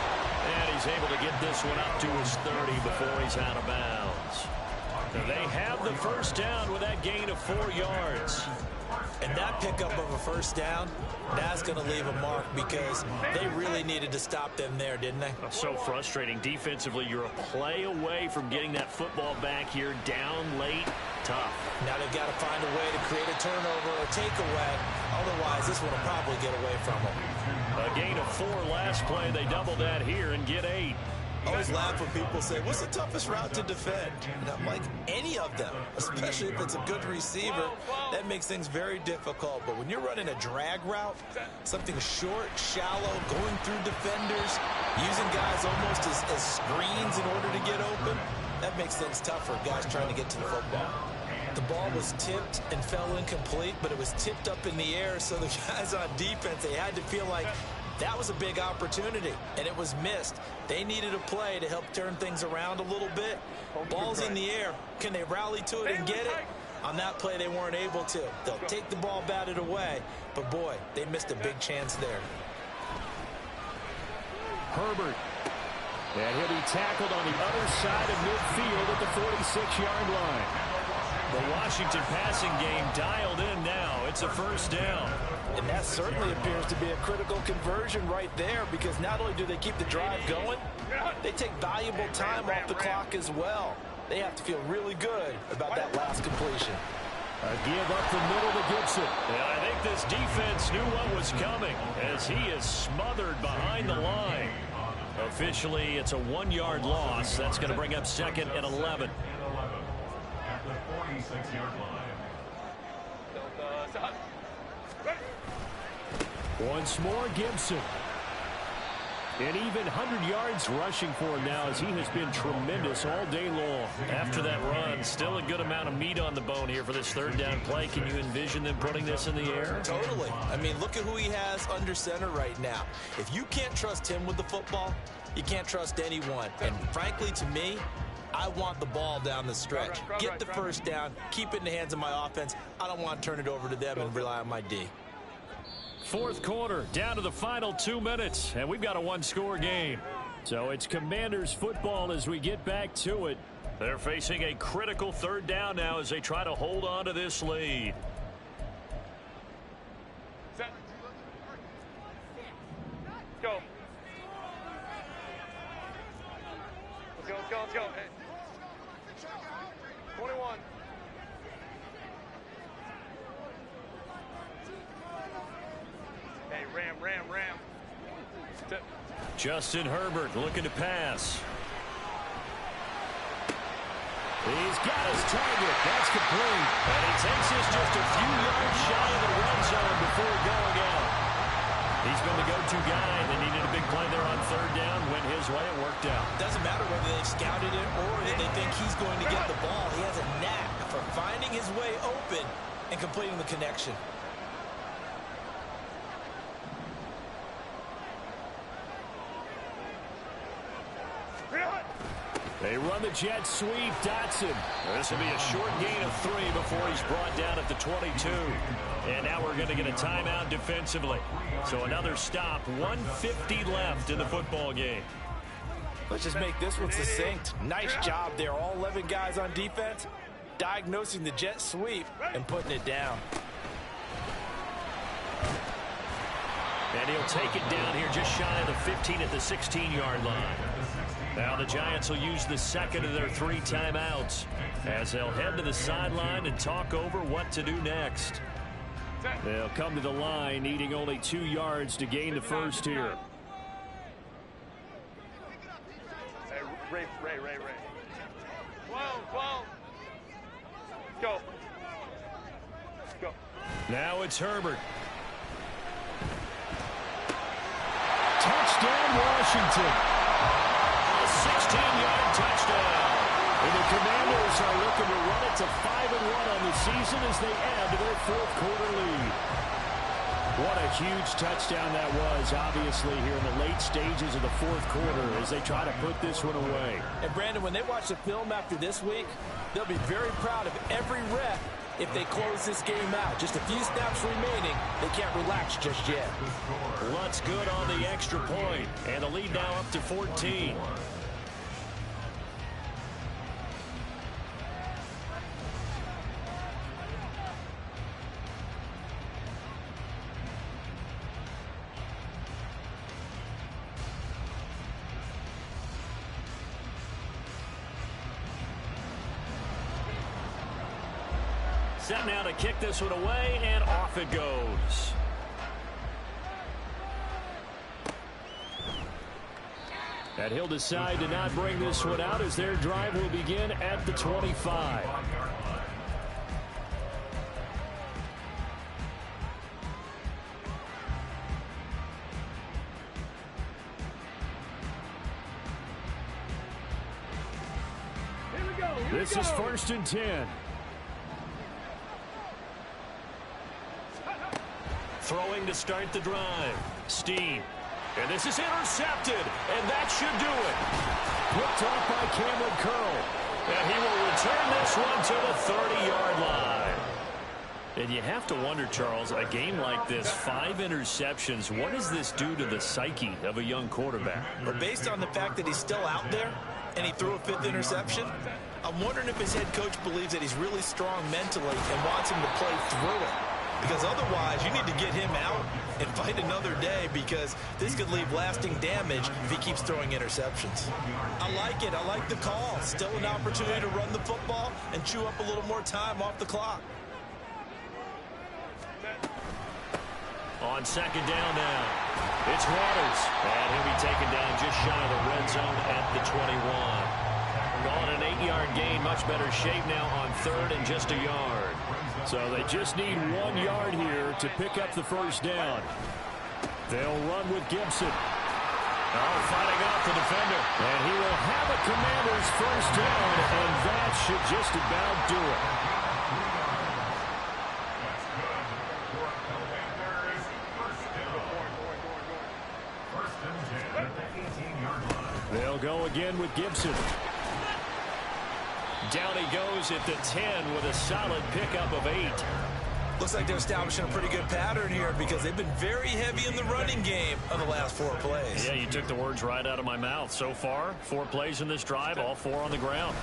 And he's able to get this one up to his 30 before he's out of bounds. They have the first down with that gain of 4 yards. And that pickup of a first down, that's going to leave a mark because they really needed to stop them there, didn't they? So frustrating. Defensively, you're a play away from getting that football back here down late. Tough. Now they've got to find a way to create a turnover or takeaway. Otherwise, this one will probably get away from them. A gain of 4 last play. They double that here and get 8. I always laugh when people say, what's the toughest route to defend? And I'm like, any of them, especially if it's a good receiver, that makes things very difficult. But when you're running a drag route, something short, shallow, going through defenders, using guys almost as screens in order to get open, that makes things tough for guys trying to get to the football. The ball was tipped and fell incomplete, but it was tipped up in the air, so the guys on defense, they had to feel like that was a big opportunity, and it was missed. They needed a play to help turn things around a little bit. Ball's in the air. Can they rally to it and get it? On that play, they weren't able to. They'll take the ball batted away, but boy, they missed a big chance there. Herbert. And he'll be tackled on the other side of midfield at the 46-yard line. The Washington passing game dialed in now. It's a first down. And that certainly appears to be a critical conversion right there because not only do they keep the drive going, they take valuable time off the clock as well. They have to feel really good about that last completion. A give up the middle to Gibson. Yeah, I think this defense knew what was coming as he is smothered behind the line. Officially, it's a 1-yard loss. That's going to bring up 2nd and 11. At the 46-yard line. Once more, Gibson. And even 100 yards rushing for him now, as he has been tremendous all day long. After that run, still a good amount of meat on the bone here for this third down play. Can you envision them putting this in the air? Totally. I mean, look at who he has under center right now. If you can't trust him with the football, you can't trust anyone. And frankly, to me, I want the ball down the stretch. Get the first down, keep it in the hands of my offense. I don't want to turn it over to them and rely on my D. Fourth quarter, down to the final 2 minutes, and we've got a one-score game. So it's Commanders football as we get back to it. They're facing a critical third down now as they try to hold on to this lead. Set. Go. Let's go, let's go, let's go. Hey. 21. Hey, ram. Set. Justin Herbert looking to pass. He's got his target. That's complete. And he takes this just a few yards shy of the red zone before going out. He's been the go-to guy. They needed a big play there on third down. Went his way. It worked out. Doesn't matter whether they've scouted it or if they think he's going to get the ball. He has a knack for finding his way open and completing the connection. They run the jet sweep. Dotson. This will be a short gain of 3 before he's brought down at the 22. And now we're going to get a timeout defensively. So another stop. 1:50 left in the football game. Let's just make this one succinct. Nice job there. All 11 guys on defense diagnosing the jet sweep and putting it down. And he'll take it down here just shy of the 15 at the 16-yard line. Now the Giants will use the second of their 3 timeouts as they'll head to the sideline and talk over what to do next. They'll come to the line needing only 2 yards to gain the first here. Hey, Ray. 12. Go. Now it's Herbert. Touchdown, Washington. 16-yard touchdown. And the Commanders are looking to run it to 5-1 on the season as they add to their fourth quarter lead. What a huge touchdown that was, obviously, here in the late stages of the fourth quarter as they try to put this one away. And, Brandon, when they watch the film after this week, they'll be very proud of every rep if they close this game out. Just a few snaps remaining. They can't relax just yet. Lutz good on the extra point, and the lead now up to 14. Set now to kick this one away, and off it goes. And he'll decide to not bring this one out as their drive will begin at the 25. This is 1st and 10. Throwing to start the drive. Steen. And this is intercepted. And that should do it. Picked off by Cameron Curl. And he will return this one to the 30-yard line. And you have to wonder, Charles, a game like this, 5 interceptions, what does this do to the psyche of a young quarterback? But based on the fact that he's still out there and he threw a 5th interception, I'm wondering if his head coach believes that he's really strong mentally and wants him to play through it. Because otherwise, you need to get him out and fight another day, because this could leave lasting damage if he keeps throwing interceptions. I like it. I like the call. Still an opportunity to run the football and chew up a little more time off the clock. On second down now, it's Waters. And he'll be taken down just shy of the red zone at the 21. Calling an 8-yard gain, much better shape now on 3rd and just a yard. So they just need 1 yard here to pick up the first down. They'll run with Gibson. Oh, fighting off the defender. And he will have a Commanders first down, and that should just about do it. First and 10 at the 18-yard line. They'll go again with Gibson. Down he goes at the 10 with a solid pickup of 8. Looks like they're establishing a pretty good pattern here because they've been very heavy in the running game of the last 4 plays. Yeah, you took the words right out of my mouth. So far, 4 plays in this drive, all 4 on the ground.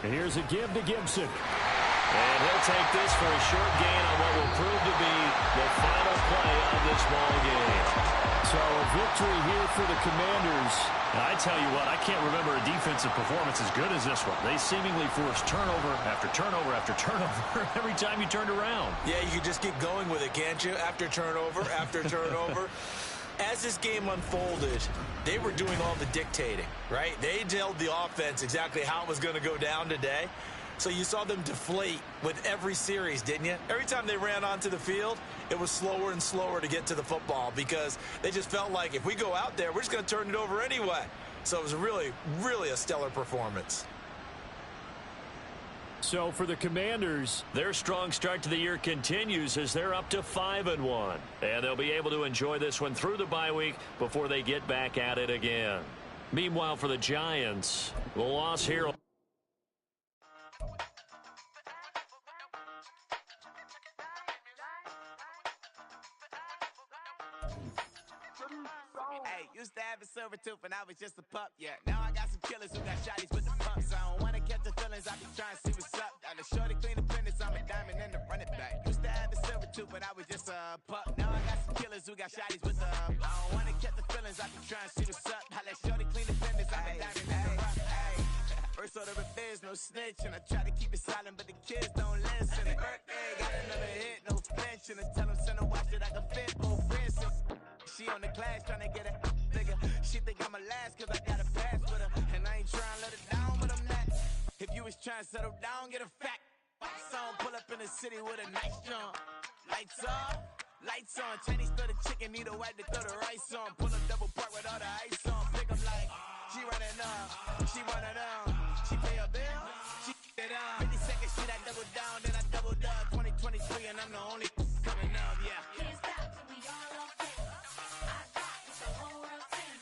And here's a give to Gibson. And he'll take this for a short gain on what will prove to be the final play of this ball game. So a victory here for the Commanders. I tell you what, I can't remember a defensive performance as good as this one. They seemingly forced turnover after turnover after turnover every time you turned around. Yeah, you can just keep going with it, can't you? After turnover, after turnover. As this game unfolded, they were doing all the dictating, right? They told the offense exactly how it was going to go down today. So you saw them deflate with every series, didn't you? Every time they ran onto the field, it was slower and slower to get to the football because they just felt like if we go out there, we're just going to turn it over anyway. So it was really, really a stellar performance. So for the Commanders, their strong start to the year continues as they're up to 5-1. And they'll be able to enjoy this one through the bye week before they get back at it again. Meanwhile, for the Giants, the loss here. Used to have a silver tooth and I was just a pup, yeah. Now I got some killers who got shotties with the pumps. I don't wanna catch the feelings, I be trying to see what's up. Got a shorty clean the fitness, I'm a diamond and the run it back. Used to have a silver tooth but I was just a pup. Now I got some killers who got shotties with the I don't wanna catch the feelings, I be trying to see what's up. I let shorty clean the fitness, I'm a diamond and the rough. First order of affairs, no snitch, and I try to keep it silent, but the kids don't listen. Birthday, got another hit, no flinch, and I tell them send a watch that I can fit both wrists. She on the class trying to get it bigger. She think I'm a last cause I got a pass with her. And I ain't trying to let it down, but I'm not. If you was trying to settle down, get a fact. Song pull up in the city with a nice jump. Lights off, lights on. Chinese throw the chicken, need a wipe to throw the rice on. Pull up double park with all the ice on. Pick up like, she running up, she running down. She pay her bill, she it up. 50 seconds, she that double down, then I doubled up. 2023 and I'm the only coming up, yeah. Can't stop till we all on it. I got it's the whole world team.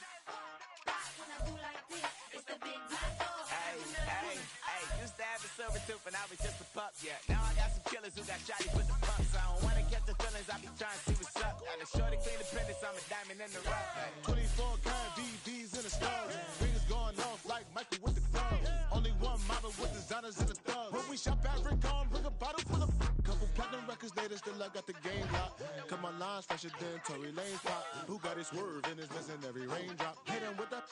Rock when I do like this, it's the big black dog. Hey, used to have a silver tooth and I was just a pup, yeah. Now I got some killers who got shotties with the pumps. I don't wanna catch the feelings, I be trying to see what's up. Got a shorty clean the fitness, I'm a diamond in the rough. 24 karat VVs in the stars. Fingers going off like Michael with the club. Only one model with designers in the thugs. When we shop at Rincon, bring a bottle full of couple platinum records later, still I got the game locked. Cause my lines fresher than Tory Lane's pop. Who got his swerve and is missing every raindrop. Hit him with that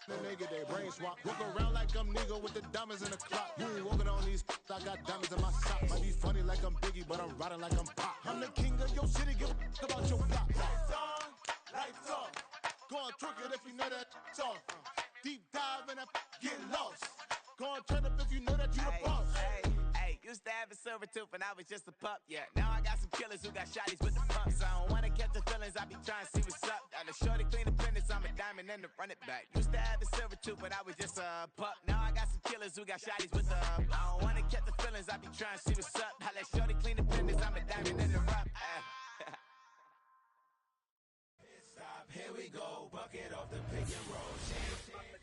then they get their brain swap. Walk around like I'm nigga with the diamonds in the clock. You ain't walking on these I got diamonds in my sock. Might be funny like I'm Biggie, but I'm riding like I'm Pop. I'm the king of your city, give a about your block. Lights on, lights off. Go on, twerk it if you know that it's off. Deep dive and get lost. Go on, turn up if you know that you the boss. Hey, used to have a silver tooth and I was just a pup, yeah. Now I got some killers who got shotties with the pumps. I don't wanna catch the feelings, I be trying to see what's up. Got a shorty clean the fitness, I'm a diamond and the run it back. Used to have a silver tooth but I was just a pup. Now I got some killers who got shotties with the I don't wanna catch the feelings, I be trying to see what's up. I let shorty clean the fitness, I'm a diamond in the rough. Here we go, bucket off the pick and roll.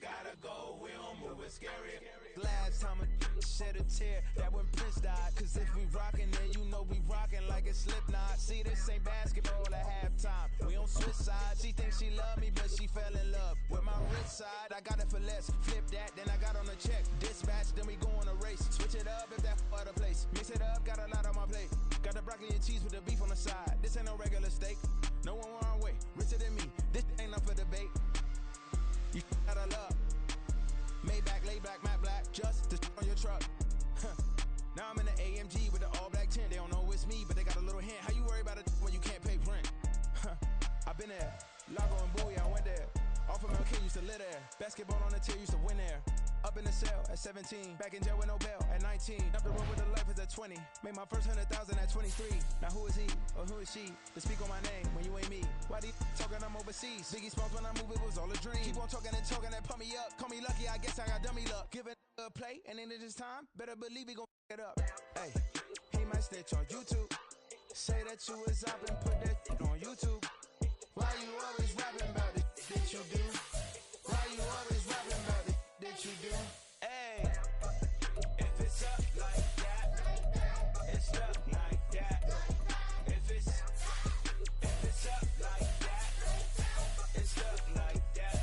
Gotta go, we don't move it scary. Last time a shed a tear, that when Prince died. Cause if we rockin', then you know we rockin' like a Slipknot. See, this ain't basketball at halftime. We on switch side. She thinks she love me, but she fell in love with my wrist side. I got it for less. Flip that, then I got on a check. Dispatch, then we go on a race. Switch it up if that other place. Mix it up, got a lot on my plate. Got the broccoli and cheese with the beef on the side. This ain't no regular steak. No one wrong way, richer than me. This ain't up for debate. You out of love. Maybach, lay black, matte black, just to on your truck. Now I'm in the AMG with the all black tint. They don't know it's me, but they got a little hint. How you worry about it when you can't pay rent? I've been there. Lago and Bowie, I went there. Off of Mel K, used to live there. Basketball on the tier, used to win there. Up in the cell at 17. Back in jail with no bail at 19. Up the road with the life is at 20. Made my first 100,000 at 23. Now who is he or who is she? To speak on my name when you ain't me. Why do you talking I'm overseas? Biggie Smalls when I move, it was all a dream. Keep on talking me lucky, I guess I got dummy luck. Give it a play, and then this time, better believe we gon' it up. Hey, he might snitch on YouTube. Say that you was up and put that on YouTube. Why you always rapping about it that you do? Why you always rapping about it that you do? Hey, if it's up like that, it's up like that. If it's up like that, it's up like that.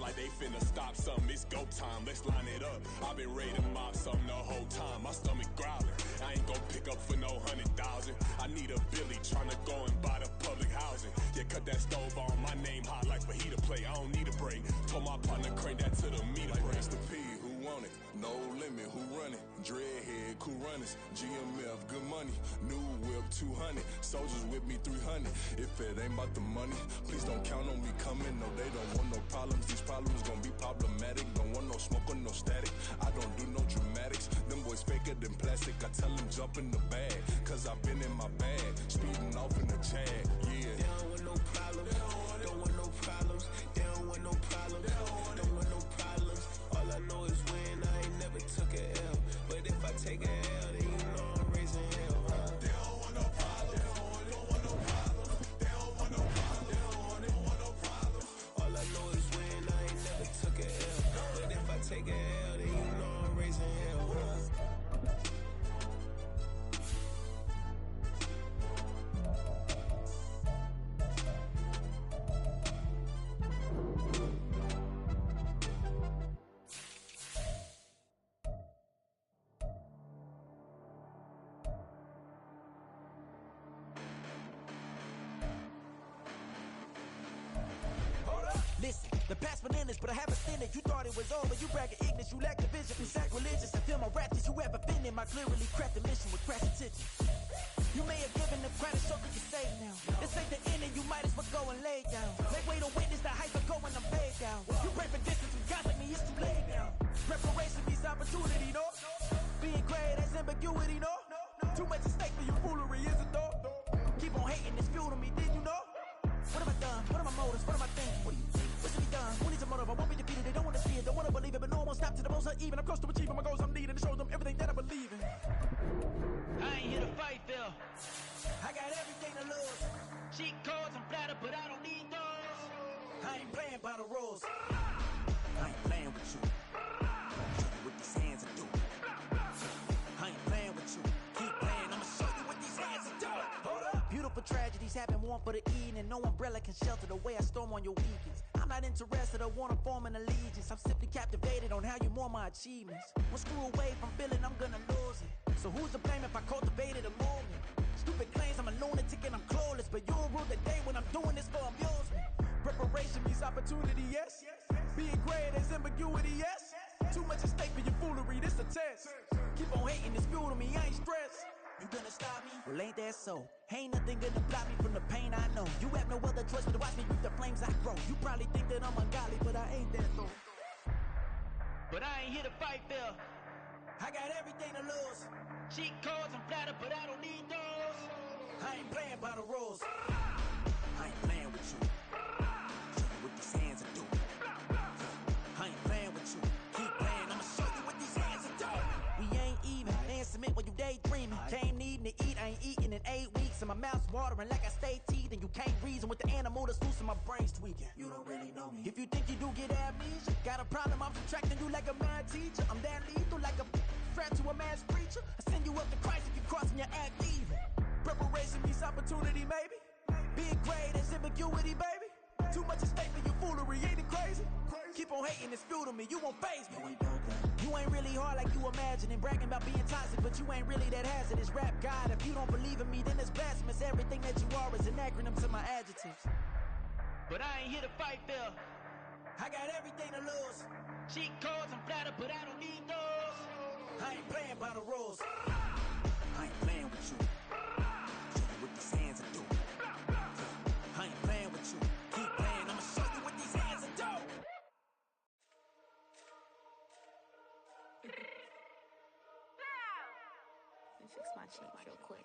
Like they finna stop something, it's go time, let's line it up. I've been ready to mob something the whole time, my stomach growling. I ain't gon' pick up for no 100,000. I need a Billy tryna go and buy the public housing. Yeah, cut that stove on, my name hot like fajita play. I don't need a break. Told my partner crank that to the meter like break. Mr. P, who want it? No limit, who run it? Dreadhead, cool runners, GMF, good money. New whip, 200. Soldiers with me, 300. If it ain't about the money, please don't count on me coming. No, they don't want no problems. These problems gon' be problematic. Don't want no smoke or no static. I don't do no dramatics. Them boys faker than plastic. I tell them jump in the bag, cause I've been in my bag. Speeding off in the Jag, yeah. They don't want no problems. Don't want no problems. They don't want no problems. Don't want no problems. All I know is win. I ain't never took a L. But if I take a L, then you know I'm raising hell, huh? They don't want no problems. They don't want no problems. They don't want no problems. They don't want no problems. All I know is win. I ain't never took a L. But if I take a L, then you know I'm raising hell, huh? Listen, the past bananas, but I haven't seen it. You thought it was over, you bragging ignorance, you lack the vision. You sacrilegious, I feel my wrath. Did you ever offended? My clearly cracked the mission with crash attention. You may have given the credit, so you can save now. This ain't the end, and you might as well go and lay down. Make way to witness the hype of going, I'm paid down. You pray for distance with guys like me, it's too late now. Preparation means opportunity, no? Being great, that's ambiguity, no? Too much at stake for your foolery, is it though? Keep on hating, it's fuel to me, did you know? What have I done? What are my motives? What am I thinking? What do you think? What should be done? Who needs a motive? I won't be defeated, they don't want to see it, don't want to believe it, but no one won't stop to the most uneven. I'm close to achieving my goals, I'm needing to show them everything that I believe in. I ain't here to fight, Phil. I got everything to lose. Cheat codes, I'm flattered, but I don't need those. I ain't playing by the rules. I ain't playing with you. Show you what these hands are doing. I ain't playing with you. Keep playing, I'ma show you what these hands are doing. Hold up. Beautiful tragedies happen, one for the evening. No umbrella can shelter the way I storm on your weekends. I'm not interested, I wanna form an allegiance. I'm simply captivated on how you more my achievements. One screw away from feeling I'm gonna lose it. So who's to blame if I cultivated a movement? Stupid claims I'm a lunatic and I'm clueless, but you'll rule the day when I'm doing this for amusement. Preparation means opportunity, yes. Being great is ambiguity, yes. Too much at stake for your foolery, this a test. Keep on hating, it's fuel to me, I ain't stressed. You gonna stop me? Well, ain't that so? Ain't nothing gonna block me from the pain I know. You have no other choice but to watch me reap the flames I grow. You probably think that I'm ungodly, but I ain't that though. But I ain't here to fight, Phil. I got everything to lose. Cheat codes, I'm flattered, but I don't need those. I ain't playing by the rules. I ain't playing with you. Show you what these hands are doing. I ain't playing with you. Keep playing, I'ma show you what these hands are doing. We ain't even. They ain't submit when you daydreaming. Came needing to eat, I ain't eating in 8 weeks. And my mouth's watering like I stay teeth. And you can't reason with the animal that's loose and my brain's tweaking. You don't really know me. If you think you do get amnesia, got a problem, I'm subtracting you like a mad teacher. I'm that lethal like a threat to a mass preacher. I send you up to Christ if you crossing your act evil. Preparation means opportunity, maybe. Being great is ambiguity, baby. Too much at stake for your foolery, ain't it crazy? Keep on hating, it's fuel to me, you won't faze me. You ain't really hard like you imagine and bragging about being toxic, but you ain't really that hazardous. Rap God, if you don't believe in me, then it's blasphemous. Everything that you are is an acronym to my adjectives. But I ain't here to fight, Phil. I got everything to lose. Cheat codes, I'm flattered, but I don't need those. I ain't playing by the rules. I ain't playing with you. Show you what these hands are doing. I ain't playing with you. Keep playing, I'ma show you what these hands are doing. Let me fix my cheek real quick.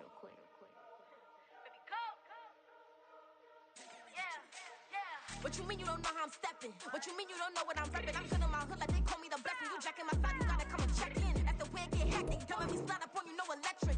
What you mean you don't know how I'm stepping? What you mean you don't know what I'm repping? I'm good in my hood like they call me the blessing. You jacking my side, you gotta come and check in. That's the way it get hectic. Don't let me slide up on you, no electric.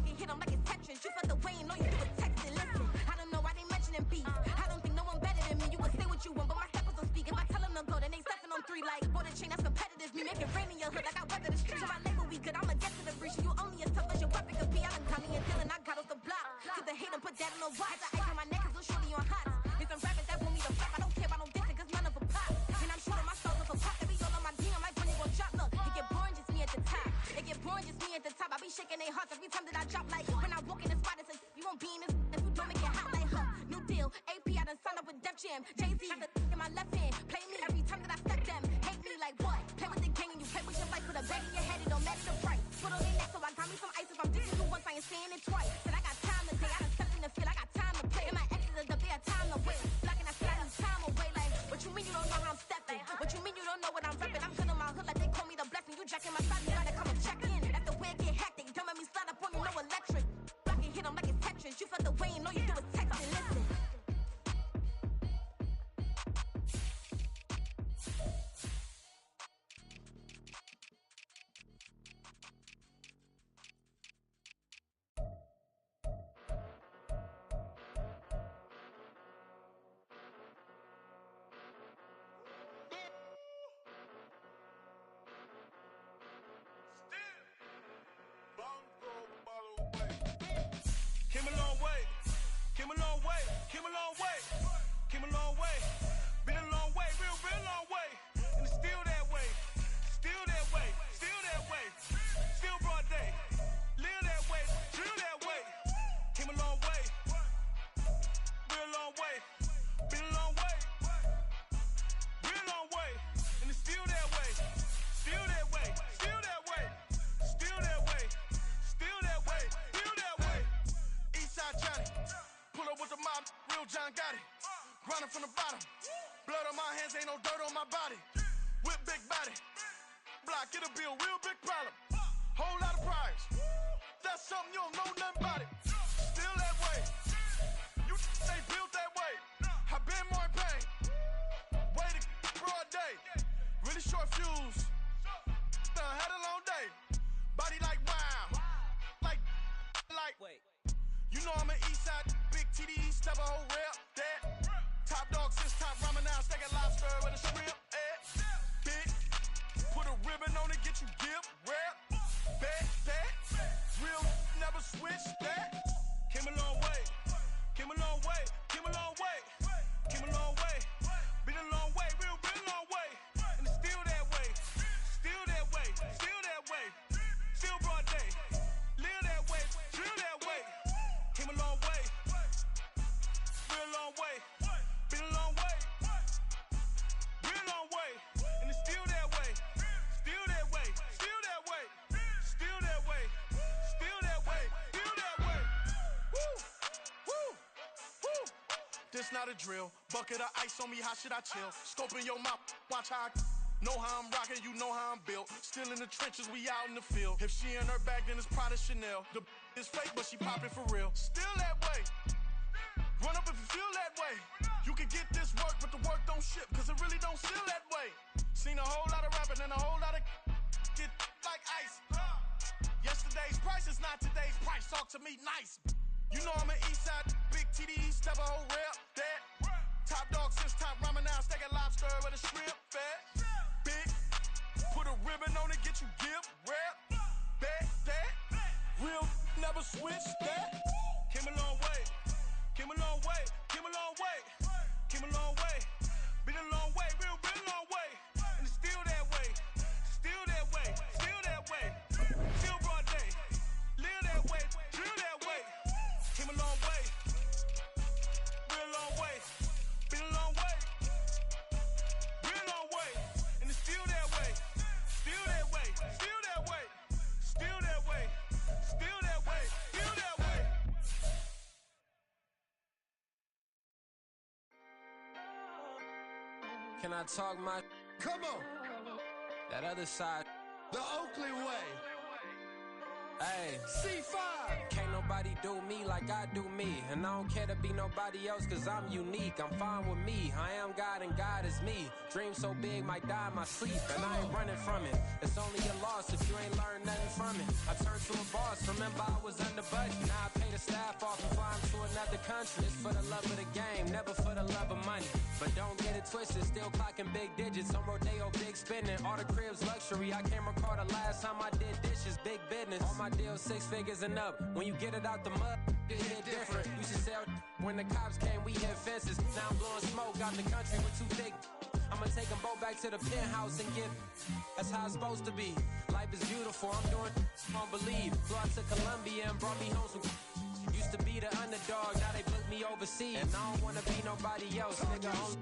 You hit them like it's Tetris. You felt the way and all you do is text it. Listen, I don't know why they mentioning beef. I don't think no one better than me. You would say what you want, but my steppers don't speak. If I tell them to go, then they stepping on 3 like border chain. That's competitive. Me make it rain in your hood like I weather the street. So my label we good. I'ma get to the breach. You only as tough as your weapon could be. I done Connie and Dylan. I got off the block. Cause they hate them, put that on the watch. I on my neck cause little shorty on hot. It's some rappers that want me to flop. I don't care about no dissing cause none of them pop. And I'm shooting my stars with a pop. They be all on my DM like when they gon' drop. Look, it get boring just me at the top. It get boring just me at the top. I be shaking their hearts every time that I drop. Like when I walk in the spot, it's a you won't be in this. If you don't make it hot like her. New deal, AP, I done signed up with Def Jam. Jay-Z, got the in my left hand. Play me every time that I step them. Hate me like what? Play with the gang and you play with your life. Put a bag in your head, it don't matter the price. Put on their neck, so I got me some ice. If I'm dissing you once, I ain't saying it twice. Said I got time today, I done stepped in the field, I got time to play. And my exes are up there, time to wait. Blocking, I said I need time away. Like, what you mean you don't know how I'm stepping? What you mean you don't know what I'm repping? I'm good in my hood like they call me the blessing. You jacking my side, you gotta come and check in. That's the way it get hectic. Don't let me slide up on you, no electric. Blocking, hit them like it's Tetris. You felt the way and all you do is text it. Listen. Came a long way, came a long way, came a long way, came a long way. Been a long way, real long way. And it's still that way, still that way, still that way. Still broad day, live that way, drill that way. Came a long way, real long way. Been a long way, John Gotti. Grinding from the bottom. Blood on my hands, ain't no dirt on my body. Whip big body. Block, it'll be a real big problem. Whole lot of prize. That's something you don't know nothing about it. Still that way. You ain't built that way. I been more in pain. Waited broad day. Really short fuse. Had a long day. Body like wow. Like. Wait. You know I'm an east side. Big TD, step a whole rep. That. Top dog since top ramen now. Steak and lobster with a shrimp. Big. Put a ribbon on it, get you give. Rep. Bet that. Real never switch that. Came a long way. Came a long way. Came a long way. Came a long way. Been a long way. Real long way. And it's still that way. Still that way. Still that way. Still broad day. Live that way. Drill that way. Came a long way. Real long way. Been a long way. Real long way. And it's still that way. Still that way. Still that way. Still that way. Still that way. Still that way. Woo. Woo. Woo. This not a drill. Bucket of ice on me, how should I chill? Scope in your mouth, watch how I know how I'm rocking, you know how I'm built. Still in the trenches, we out in the field. If she in her bag, then it's Prada Chanel. The is fake, but she poppin' for real. Still that way. Run up if you feel that way. You can get this work, but the work don't ship, cause it really don't feel that way. Seen a whole lot of rapping and a whole lot of get like ice. Yesterday's price is not today's price. Talk to me nice. You know I'm an east side, big TD, step a whole rep. That. Top dog since top ramen now. Steak and lobster with a shrimp. Fat. Big. Put a ribbon on it, get you give. Rep. Bet that. Real never switch that. Came a long way. Came a long way. Came a long way. Came a long way. Been a long way. Real long way. And it's still that way. Still that way. Still that way. Still broad day. Live that way. Drill that way. Came a long way. Real long way. Been a long way. Real long way. And it's still that way. Still that way. Still that way. Still that way. Still that way. Still that way. Can I talk my? Come on. That other side. The Oakley way. Hey. C5. Can't nobody do me like I do me. And I don't care to be nobody else cause I'm unique. I'm fine with me. I am God and God is me. Dream so big might die in my sleep. And I ain't running from it. It's only a loss if you ain't learned nothing from it. I turned to a boss. Remember I was under budget. Now I pay the staff off and fly to another country. It's for the love of the game, never for the love of money. But don't get it twisted. Still clocking big digits. On Rodeo, big spending. All the cribs luxury. I can't recall the last time I did dishes. Big business. All my deals 6 figures and up. When you get it out the mud, it hit different. Used to sell when the cops came, we hit fences. Now I'm blowing smoke out the country with too thick. I'ma take them both back to the penthouse and get. That's how it's supposed to be. Life is beautiful. I'm doing. Don't believe. Flew out to Colombia and brought me home some. Used to be the underdog. Now they book me overseas. And I don't wanna be nobody else. Nigga,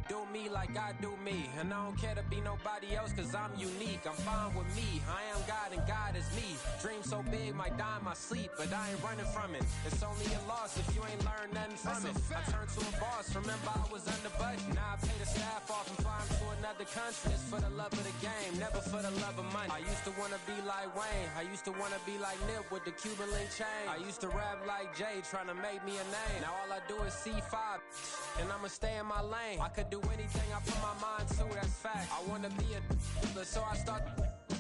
do me like I do me. And I don't care to be nobody else cause I'm unique. I'm fine with me. I am God and God is me. Dream so big might die in my sleep, but I ain't running from it. It's only a loss if you ain't learned nothing from it. I turned to a boss. Remember I was under budget. Now I pay the staff off and fly to another country. It's for the love of the game, never for the love of money. I used to wanna be like Wayne. I used to wanna be like Nip with the Cuban link chain. I used to rap like Jay, trying to make me a name. Now all I do is C5, and I'ma stay in my lane. I could do anything I put my mind to, that's fact. I wanna be a so I start.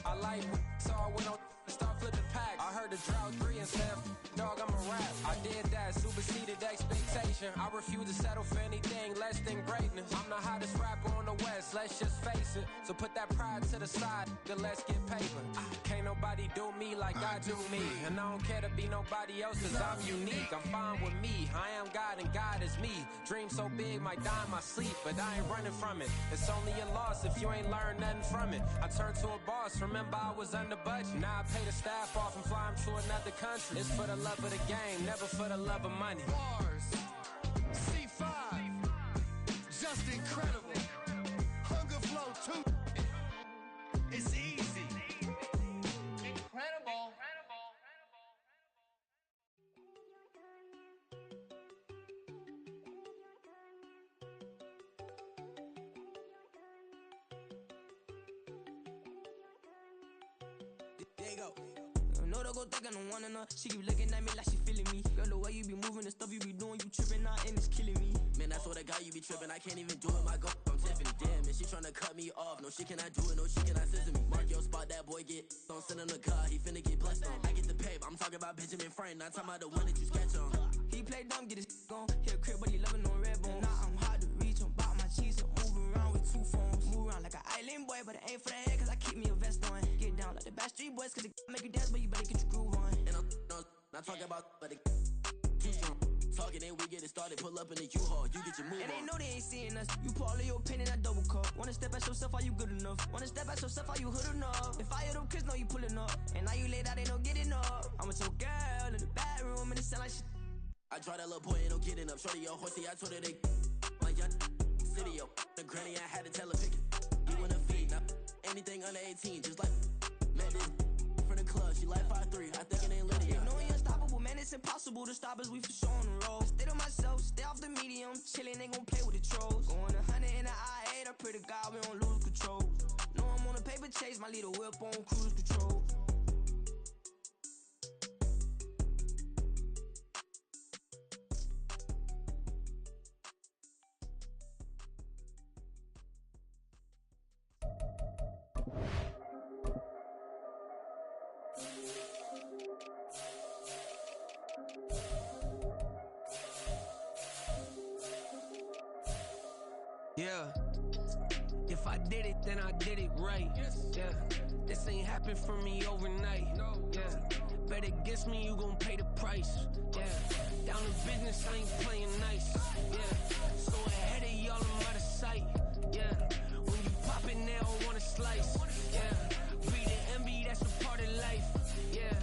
I like so I went on start flipping packs. I heard the drought 3 and said, dog, I'm a rap. I did that, superseded expectation. I refuse to settle for anything less than greatness. I'm the hottest rapper on the West, let's just face it. So put that pride to the side, then let's get paper. Can't nobody do me like I do me. And I don't care to be nobody else cause I'm unique. I'm fine with me. I am God and God is me. Dream so big might die in my sleep, but I ain't running from it. It's only a loss if you ain't learned nothing from it. I turned to a boss. Remember I was under budget. Now I pay the staff off and fly to another country. It's for the love of the game, never for the love of money. Bars. C5. Just incredible. Hunger Flow 2. It's easy. Incredible. There you go. No, don't go think I don't want enough. She keep looking at me like she feeling me. Girl, the way you be moving, the stuff you be doing, you tripping out and it's killing me. Man, I swear to God, you be tripping. I can't even do it. My girl, I'm Tiffany. Damn, and she tryna cut me off. No, she cannot do it. No, she cannot scissor me. Mark your spot, that boy get. Don't send him the car. He finna get blessed on. I get the pay. I'm talking about Benjamin Franklin. Not talking about the one that you sketch on. He play dumb, get his gone. Hit a crib, but he loving on red bone. Now I'm hard to reach. I'm bout my cheese. I'm moving around with 2 phones. Move around like an island boy, but it ain't for the head, cause I keep me a vest on. Get down like the Backstreet Boys, cause it make you dance, but you better get your groove on. And I'm not talking about, but it too strong. Talking and we get it started, pull up in the U-Haul, you get your move and on. they know they ain't seeing us. You pull all of your pen in that double cup. Wanna step at yourself, are you good enough? Wanna step at yourself, are you hood enough? If I hear them kids know you pulling up, and now you laid out, they don't get enough. I'm with your girl in the bedroom, and it sound like shit. I draw that little boy, ain't no getting up. Shorty your horsey, I told her they my young city up. The granny, I had to tell her pick it. You in a feed, now anything under 18, just like met this from the club. She like 5'3", I think it ain't Lydia. You know we unstoppable, man, it's impossible to stop us, we for sure on the road. Stay to myself, stay off the medium, chillin', ain't gon' play with the trolls. Going 100 in the I-8, I pray to God we don't lose control. Know I'm on a paper chase, my little whip on cruise control. Yeah, if I did it, then I did it right. Yeah, this ain't happened for me overnight. Yeah, bet against me, you gon' pay the price. Yeah, down to business, I ain't playing nice. Yeah, so ahead of y'all, I'm out of sight. Yeah, when you pop in there, I wanna slice. Yeah, be the envy, that's a part of life. Yeah,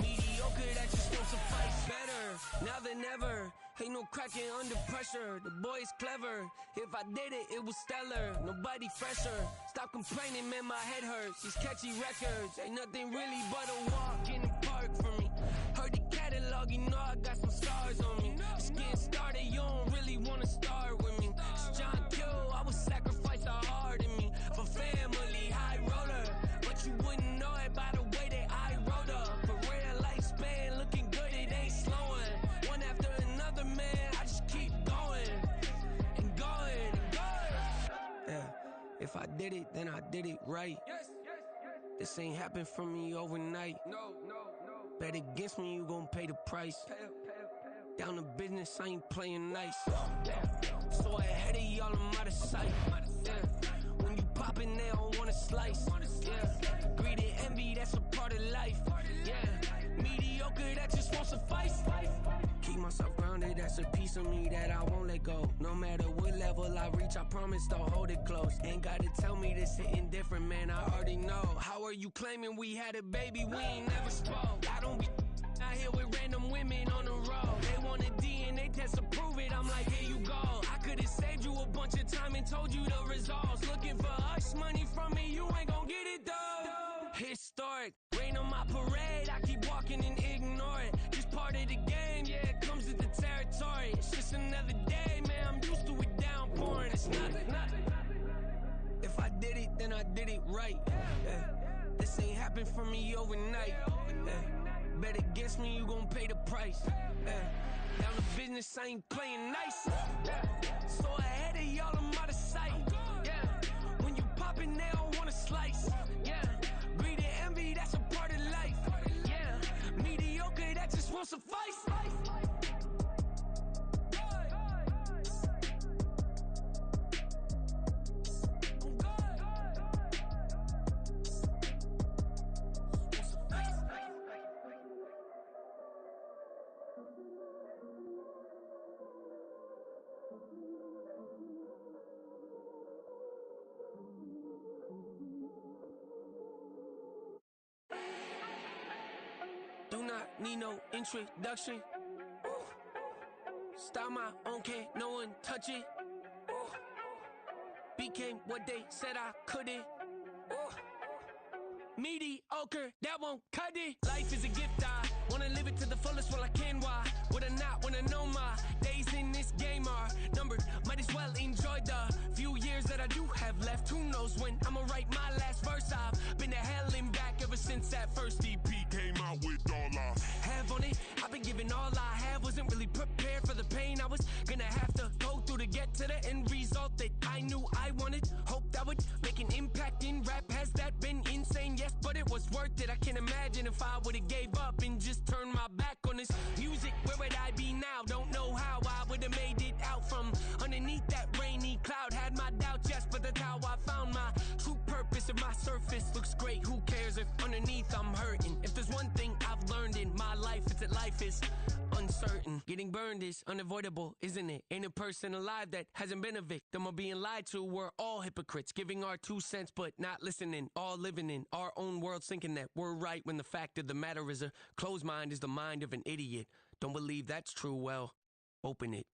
mediocre, that just won't suffice. Better now than ever. Ain't no cracking under pressure, the boy's clever. If I did it, it was stellar, nobody fresher. Stop complaining, man, my head hurts. These catchy records, ain't nothing really but a walk in the park for me. Heard the catalog, you know I got some stars on me. Just getting started, you don't really wanna start with me. It's John Kill, I would sacrifice the heart in me. For family, high roller, but you wouldn't know it by the way that I wrote up. A real lifespan, looking good, it ain't slowing. One after another, man, I just keep going and going and going. Yeah, if I did it, then I did it right. This ain't happened for me overnight. No. Bet against me, you gon' pay the price. Down to business, I ain't playing nice. So ahead of y'all, I'm out of sight. Yeah, when you pop in there, I wanna slice. Yeah, greed and envy, that's a part of life. Yeah, mediocre, that just won't suffice. Keep myself grounded, that's a piece of me that I won't let go. No matter what level I reach, I promise to hold it close. Ain't gotta tell me this hitting different, man, I already know. How are you claiming we had a baby, we ain't never spoke? I don't be out here with random women on the road. They want a DNA test to prove it, I'm like, here you go. I could've saved you a bunch of time and told you the results. Looking for hush money from me, you ain't gon' get it though. Historic, rain on my parade, I keep walking and ignore it. Just part of the game, yeah, it comes with the territory. It's just another day, man, I'm used to it downpouring. It's nothing. If I did it, then I did it right. Yeah. This ain't happened for me overnight. Yeah. Bet against me, you gon' pay the price. Yeah. Down to business, I ain't playing nice. Yeah. So ahead of y'all, I'm out of sight. Yeah. When you pop in there, I wanna slice. Yeah. Greed and envy, that's a part of life. Yeah. Mediocre, that just won't suffice. Do not need no introduction. Ooh. Start my own, can't no one touch it. Ooh. Became what they said I couldn't. Ooh. Mediocre, that won't cut it. Life is a gift, I wanna live it to the fullest while I can. Why would I not wanna know my days in this game are numbered? Might as well enjoy the few years that that I do have left. Who knows when I'ma write my last verse. I've been to hell and back ever since that first EP came out with all I have on it. I've been giving all I have. Wasn't really prepared for the pain I was gonna have to go through to get to the end result that I knew I wanted. Hoped I would make an impact in rap. Has that been insane? Yes, but it was worth it. I can't imagine if I would've gave up and just turned my back on this music. Where would I be now? Don't know how I would've made it out from underneath that rainy cloud. Had my doubts, yes, but that's how I found my true purpose. If my surface looks great, who cares if underneath I'm hurting? If there's one thing I've learned in my life, it's that life is uncertain. Getting burned is unavoidable, isn't it? Ain't a person alive that hasn't been a victim of being lied to. We're all hypocrites, giving our 2 cents but not listening. All living in our own world, thinking that we're right when the fact of the matter is a closed mind is the mind of an idiot. Don't believe that's true? Well, open it.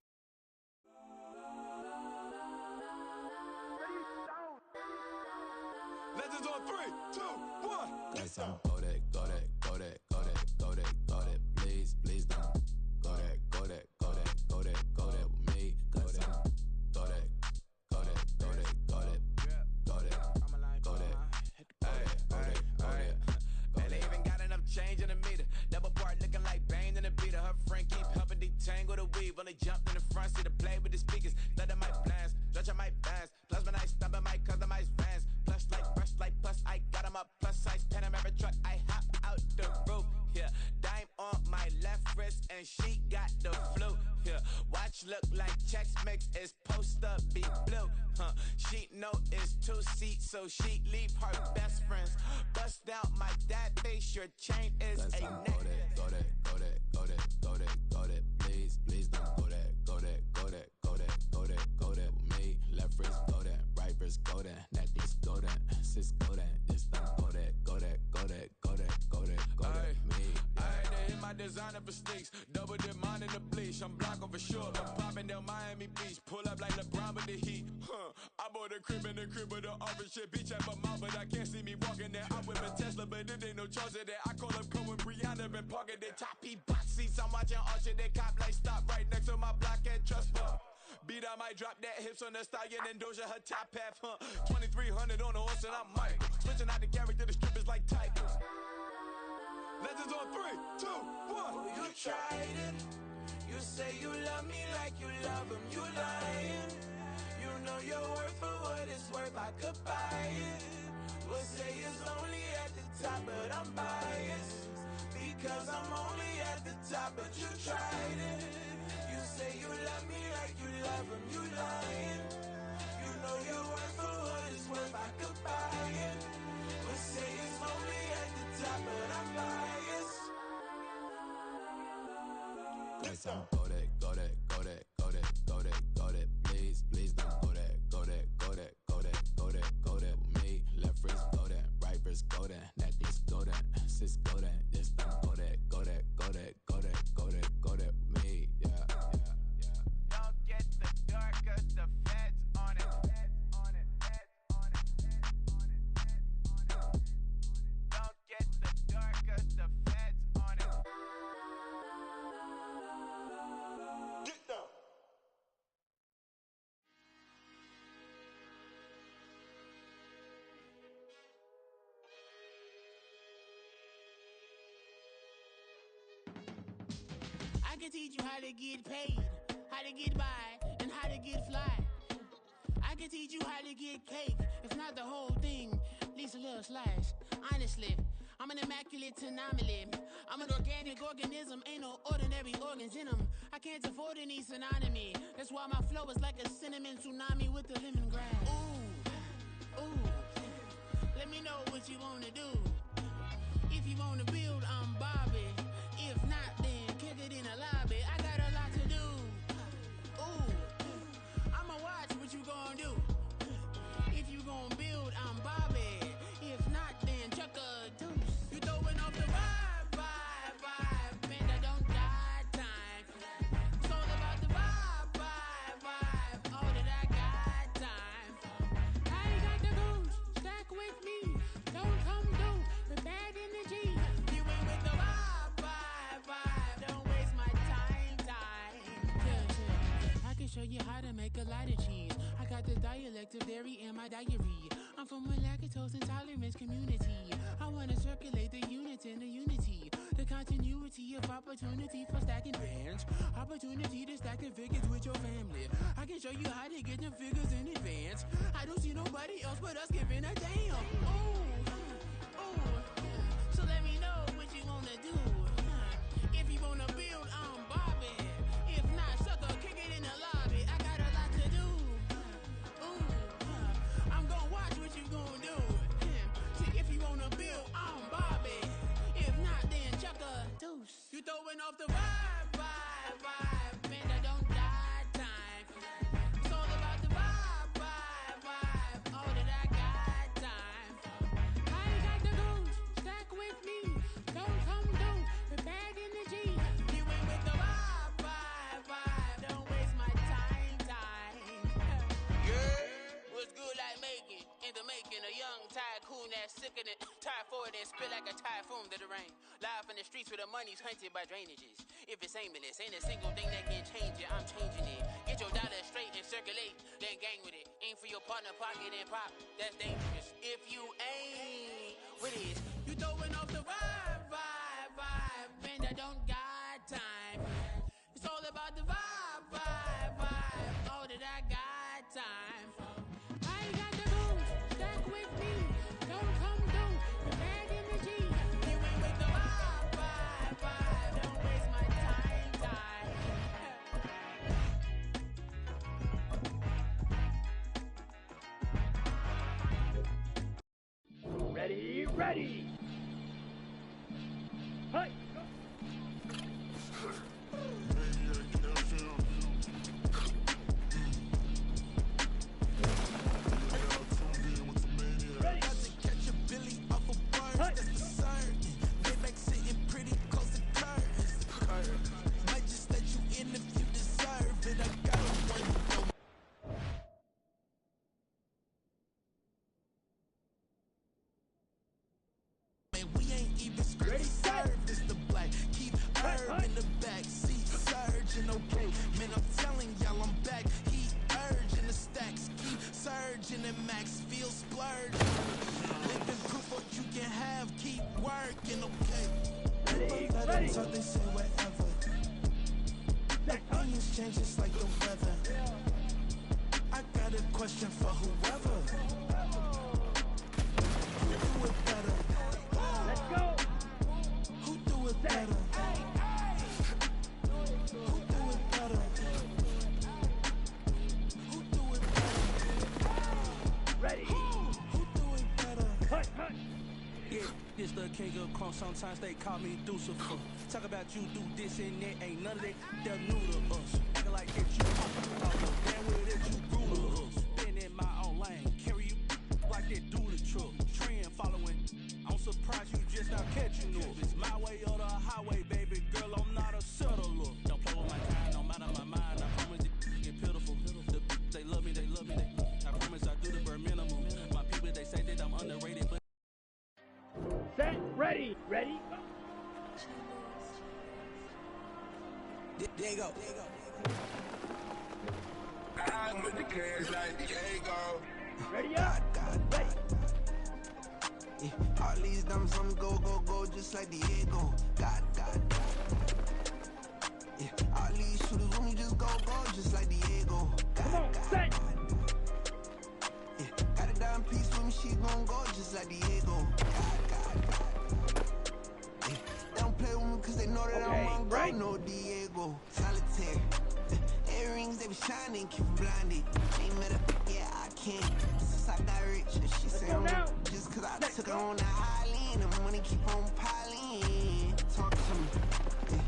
Legends on 3, 2, 1. Yes, I'm Kodak, Kodak, Kodak, Kodak, Kodak, Kodak. Please, please don't. Kodak, Kodak, Kodak, Kodak, Kodak with me. Kodak, Kodak, Kodak, Kodak, Kodak, Kodak, Kodak, Kodak, Kodak. Man, they even got enough change in the meter. Double part looking like Bane in the beater. Her friend keep helping detangle the weave. Only jumped in the front seat to play with the speakers. Study my plans, stretch on my bands. Plus when I stumble my customized vans. Plus like brush like plus I got 'em up. Plus size Panamera truck. I hop out the roof. Yeah, dime on my left wrist and she got the flu. Yeah, watch look like Chex Mix is post up be blue. She know it's 2 seats, so she leave her best friends. Bust out my dad face. Your chain is a neck. Kodak, Kodak, Kodak, Kodak, Kodak. Please, please don't. Kodak, Kodak, Kodak, Kodak, Kodak, Kodak with me. Left wrist Kodak, right wrist Kodak, necklace Kodak, sis Kodak, it's the Kodak, Kodak, Kodak, Kodak, Kodak, Kodak, me. Ayy, they hit my designer for sneaks. Double dip mine in the bleach. I'm blocking for sure. I'm popping down Miami Beach. Pull up like LeBron with the heat. I bought a crib in the crib with the office shit. Bitch at my mouth, but I can't see me walking there. I whip a Tesla, but it ain't no charge of that. I call up Cohen, Brianna, been parking the top box seats. I'm watching Archer, they cop like stop right next to my block at Trust Fund. Beat, I might drop that hips on the stallion and Doja her top half, 2300 on the horse and I'm Mike. Switching out the character, the strippers like Tigers. Legends on 3, 2, 1. Oh, you tried it. You say you love me like you love him. You lying. You know your worth for what it's worth. I could buy it. We'll say it's only at the top, but I'm biased. Because I'm only at the top, but you tried it. You say you love me like you love him. You lying. You know your worth for what it's worth. I could buy it. We'll say it's only at the top, but I'm biased. Yes, I'm Kodak, Kodak, Kodak, Kodak, Kodak, Kodak. Please, please don't. Kodak, Kodak, Kodak, Kodak, Kodak, Kodak with me. Left wrist Kodak, right wrist Kodak, necklace Kodak, sis Kodak, it's the Kodak, Kodak, Kodak, Kodak, Kodak, Kodak with me. Yeah, yeah, yeah. Don't get the dark 'cause the feds on it. Don't get the dark 'cause the feds on it. Get down. I can teach you how to get paid, how to get by, and how to get fly. I can teach you how to get cake, if not the whole thing, at least a little slice. Honestly, I'm an immaculate anomaly. I'm an organic organism, ain't no ordinary organs in them. I can't afford any synonymy. That's why my flow is like a cinnamon tsunami with the lemongrass. Ooh, ooh. Let me know what you wanna do. If you wanna build, I'm Bobby. If not, then kick it in the lobby. I got a lot to do. Ooh, I'ma watch what you gon' do. If you gon' build, I'm Bobby. If not, then chuck a deuce. You throwing off the vibe, man, I don't die time. It's all about the vibe, all that I got time. I ain't got the goose, stack with me. Don't come through with bad energy. You ain't with the vibe, to make a lot of cheese. I got the dialect of dairy in my diary. I'm from a lactose intolerance community. I want to circulate the units in the unity. The continuity of opportunity for stacking bands. Opportunity to stack the figures with your family. I can show you how to get them figures in advance. I don't see nobody else but us giving a damn. So let me know what you wanna do. If you wanna build, I'm Bobby. If not, sucker, kick it in the lobby. I got a lot to do. I'm gonna watch what you gonna do. See, if you wanna build, I'm Bobby. If not, then chuck a deuce. You throwing off the vibe. Man, I don't die time. It's all about the vibe. All that I got time. I ain't got the goose. Stack with me. Don't come through with bad energy. You ain't with the vibe. Don't waste my time. Yeah, what's good like making? In the making, a young tycoon that's sick of it. Tired for it and spit like a typhoon to the rain. Live in the streets where the money's hunted by drainages. If it's aimless, ain't a single thing that can change it. I'm changing it. Get your dollar straight and circulate, then gang with it. Aim for your partner, pocket and pop. That's dangerous. If you ain't with it, you throwing off the vibe. Man, I don't got time. It's all about the vibe. All that I got time. I ain't got the goose. Stack with me. Don't come through with bad energy. You ain't with the vibe. Don't waste my time. Ready. Hey. So they say whatever. Opinions change just like the weather. I got a question for whoever. Who do it better? Let's go. Who do it better? Who do it better? Who do it better? Ready. Who do it better? Cut. Yeah, this the king of crunk. Sometimes they call me Lucifer. Talk about you do this and that, ain't none of that. They're new to us. Acting like that you damn well that you grew to us. Been in my own lane, carry you like that do the truck. Trend following. I'm surprised you just not catching up. It's my way or the highway, baby girl. I'm not a settler. Don't play with my time, no matter my mind. I promise they get pitiful. They love me. I promise I do the bare minimum. My people they say that I'm underrated, but Set. Ready. There you go. I'm with the cash like Diego. Ready up. Ready. Yeah, all these dumps on go, just like Diego. God. Yeah, all these shooters when we just go, just like Diego. God. Set. Yeah, got a dime piece when she gon' go, just like Diego. God. Yeah, they don't play with me cause they know that I'm on go, no Diego. Solitaire. Earrings, they be shining, keep them blinded. Ain't met up, yeah, I can't. Since I got rich, she said, just cause I took her on the island, the money keep on piling. Talk to me, yeah.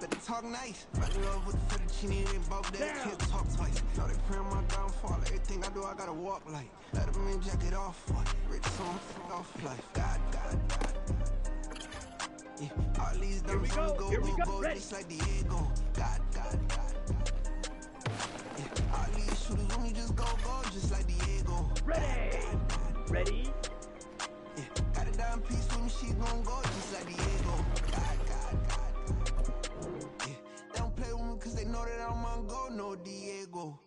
Better talk nice. Right love with the fettuccine and both that can't talk twice. Know they pray on my downfall, everything I do, I gotta walk like. Let them in, jacket off, rich on, off life. God. Yeah, all these dumps on go, just like Diego. God. Yeah, all these shooters when we just go, just like Diego. Ready. Yeah, got a dime piece when she gon' go, just like Diego. God. Yeah, they don't play with me cause they know that I'm on go, no Diego.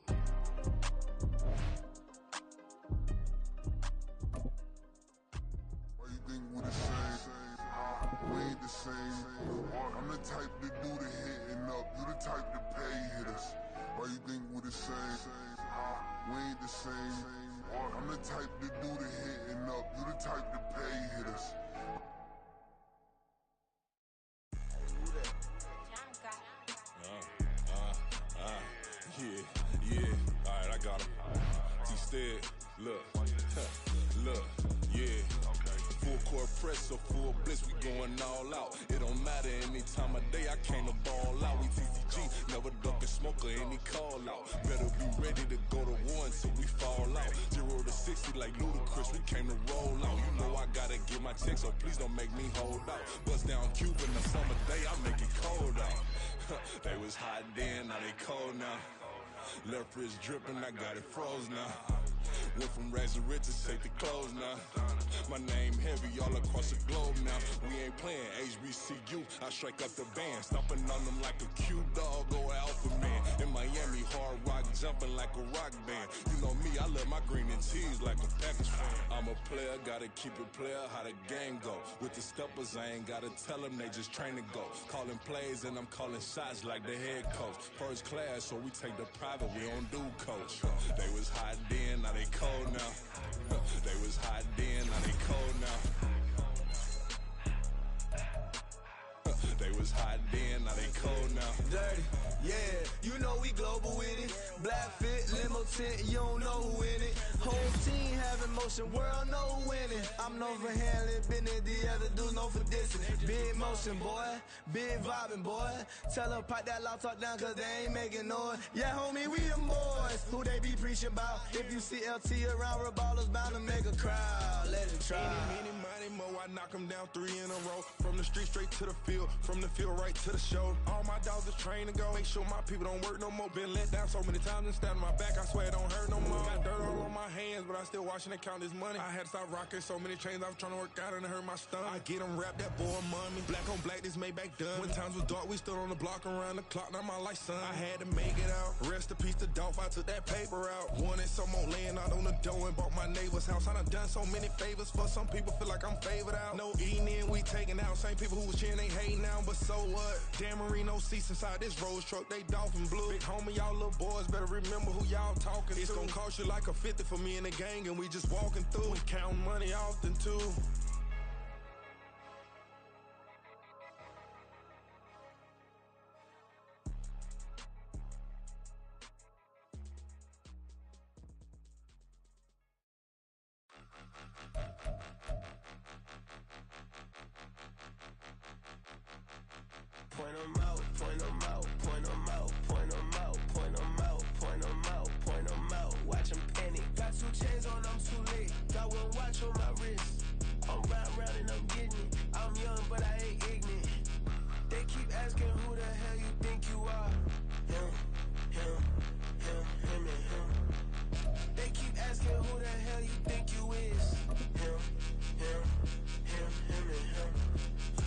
type to do the hitting up, you the type to pay hitters. Why you think we the same? We ain't the same. I'm the type to do the hitting up, you the type to pay hitters. Yeah, alright, I got him. T-Stead, look, yeah. Full court press or full blitz, we going all out. It don't matter any time of day, I came to ball out. We TCG, never ducking smoke or any call out. Better be ready to go to war until we fall out. 0 to 60 like Ludacris, we came to roll out. You know I gotta get my check, so please don't make me hold out. Bust down Cuba in the summer day, I make it cold out. They was hot then, now they cold now. Left wrist dripping, I got it froze now. Went from rags to riches, take the clothes now. My name heavy all across the globe now. We ain't playing HBCU, I strike up the band. Stomping on them like a cute dog or alpha man. In Miami, hard rock jumping like a rock band. You know me, I love my green and cheese like a Packers fan. I'm a player, gotta keep it player, how the game go. With the steppers, I ain't gotta tell them, they just train to go. Calling plays and I'm calling shots like the head coach. First class, so we take the private, we don't do coach. They was hot then, now they cold now. They was hot then, now they cold now. They was hot then, now they cold now. Dirty, yeah, you know we global with it. Black fit, limo tint, you don't know who in it. Whole team having motion, world know who winning. I'm known for handling business, the other dudes known for dissing. Big motion, boy, big vibing, boy. Tell her pipe that loud talk down, cause they ain't making noise. Yeah, homie, we them boys, who they be preaching about. If you see LT around, Reballer's bound to make a crowd. Let it try. Any, money, mo, I knock them down 3 in a row. From the street straight to the field, from the field right to the show. All my dogs are trained to go. Make sure my people don't work no more. Been let down so many times and stabbed my back. I swear it don't hurt no more. Got dirt all on my hands, but I still watching and count this money. I had to stop rocking so many chains. I was trying to work out and it hurt my stomach. I get them wrapped, that boy mommy. Black on black, this Maybach done. When times was dark, we stood on the block around the clock. Now my life, son. I had to make it out. Rest in peace to Dolph. I took that paper out. Wanted some more laying out on the dough and bought my neighbor's house. I done so many favors for some people. Feel like I'm favored out. No eating in, we taking out. Same people who was cheering, they hating now. But so what? Dan Marino seats inside this Rolls truck. They dolphin blue. Big homie, y'all little boys better remember who y'all talking to. It's gonna cost you like a 50 for me and the gang, and we just walking through. We counting money often too. Point 'em out, point 'em out, point 'em out, point 'em out, point 'em out, point 'em out, point 'em out. Watch 'em panic. Got 2 chains on, I'm too late. Got 1 watch on my wrist. I'm round and I'm getting it. I'm young, but I ain't ignorant. They keep asking who the hell you think you are. Him, and him. They keep asking who the hell you think you is. Him, and him.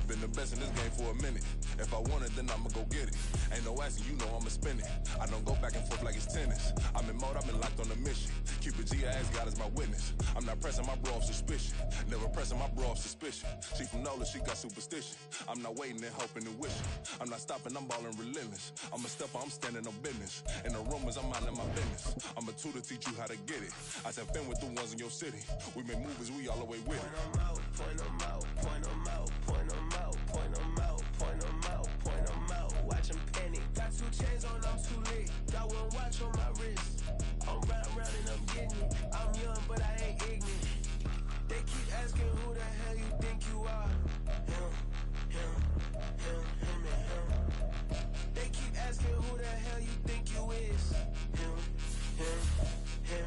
Been the best in this game for a minute. If I want it, then I'ma go get it. Ain't no asking, you know I'ma spend it. I don't go back and forth like it's tennis. I'm in mode, I've been locked on a mission. Keep it G, I ask God as my witness. I'm not pressing my bro off suspicion. Never pressing my bro off suspicion. She from Nola, she got superstition. I'm not waiting and hoping and wishing. I'm not stopping, I'm balling relentless. I'm a stepper, I'm standing on business. In the rumors, I'm minding my business. I'm a tutor, teach you how to get it. I said, been with the ones in your city. We make movies, we all the way with it. Point 'em out, point 'em out, point 'em out, point 'em out, point 'em out, point 'em out. Watch 'em panic. Got 2 chains on, I'm too late. Got 1 watch on my wrist. I'm round and I'm getting it. I'm young, but I ain't ignorant. They keep asking who the hell you think you are. Him, and him. They keep asking who the hell you think you is. Him, and him.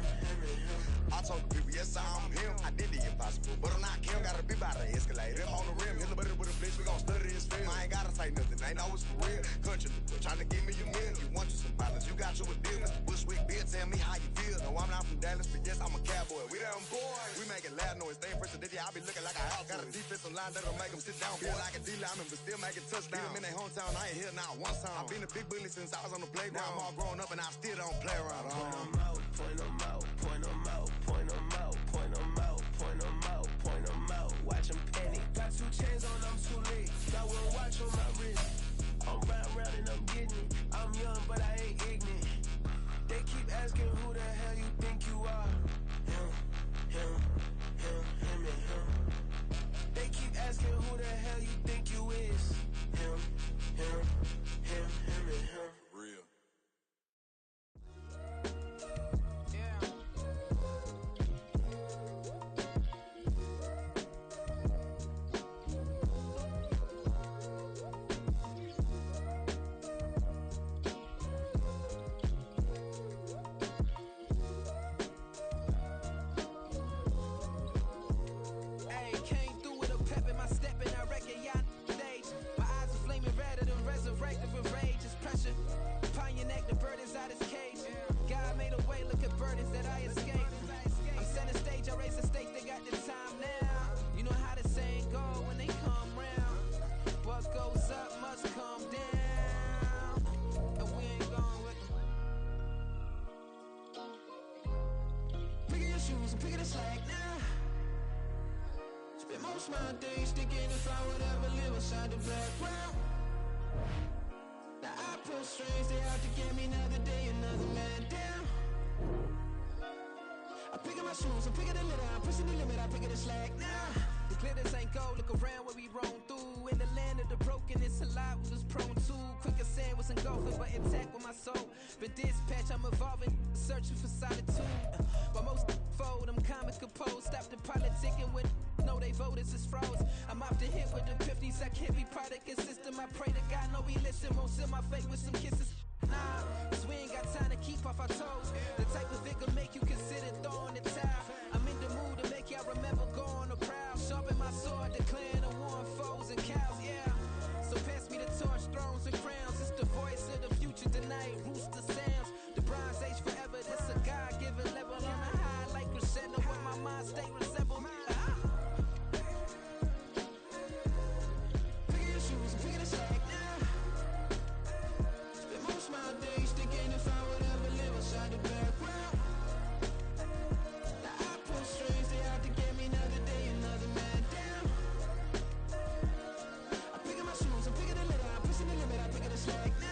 I told the people, yes, I'm him. I did the impossible, but I'm not Kim. Gotta be by the escalator. On the rim, hit the butter with a bitch. We gon' study this film. I ain't gotta say nothing. Ain't know it's for real. Country people trying to give me a meal. You want you some violence. You got you a deal. Mr. Bushwick, Bill, tell me how you feel. No, I'm not from Dallas, but yes, I'm a cowboy. We them boys. We making loud noise. Stay first to I be looking like a house. Got a defensive line that'll make them sit down. Feel like a D-lineman, but still making touchdowns. Beat them in their hometown. I ain't here now one time. I've been a big bully since I was on the playground. Now I'm all grown up and I still don't play around. Point 'em out, point 'em out, point 'em out, point 'em out, point 'em out, point 'em out, point 'em out. Watch 'em panic. Got 2 chains on, I'm too late. Got 1 watch on my wrist. shoes and picking a slack now. Spend most of my days thinking if I would ever live inside the background. Now I pull strings, they out to get me another day, another man down. I pick up my shoes, I'm picking the litter, I'm pushing the limit, I pick up the slack now. The glitters ain't gold, look around where we roam through. In the land of the broken, it's a lot we was prone to. Quicker sand was engulfing, but intact with my soul. But dispatch, I'm evolving, searching for solitude. But most fold, I'm comic composed. Stop the politicking when know they voters is froze. I'm off the hit with the 50s, I can't be product and system. I pray to God, no, we listen, won't seal my fate with some kisses. Nah, cause we ain't got time to keep off our toes. The type of vigor make you consider throwing the towel. I'm in the mood to make y'all remember going to proud. Sharpen my sword, declaring the war on foes and cows, yeah. So pass me the torch, thrones and crowns. It's the voice of the future tonight, rooster sounds. The Bronze Age forever, this a God-given level. On a high like crescendo, where my mind stay resemble. Pick your shoes and pick the slack now. Spend most of my days thinking if I would ever live inside the background. Now I pull strings, they out to get me another day, another man down. I pick up my shoes, I'm picking the litter, I'm pushing the limit, I pick up the slack now.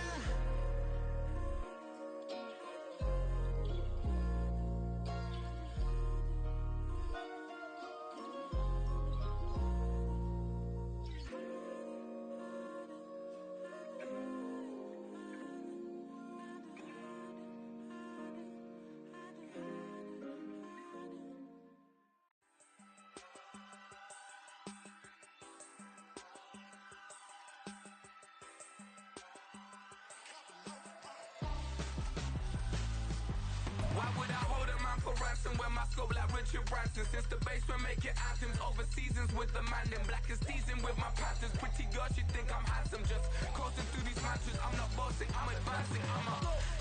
Why would I hold a man for ransom when my scope like Richard Branson? Since the basement making anthems over seasons with the man, then black is seasoned with my patterns. Pretty girl, she think I'm handsome, just coasting through these matches. I'm not bossing, I'm advancing.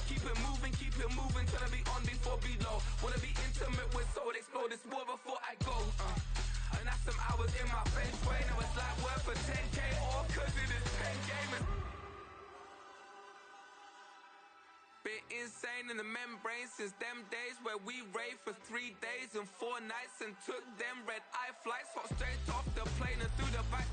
Keep it moving, tryna be on before below. Wanna be intimate with soul, explore this war before I go. And that's some hours in my feng shui. Now it's like work for 10K, all cause it is pen gamers. Been insane in the membrane since them days where we raved for 3 days and 4 nights and took them red eye flights. Hot straight off the plane and through the back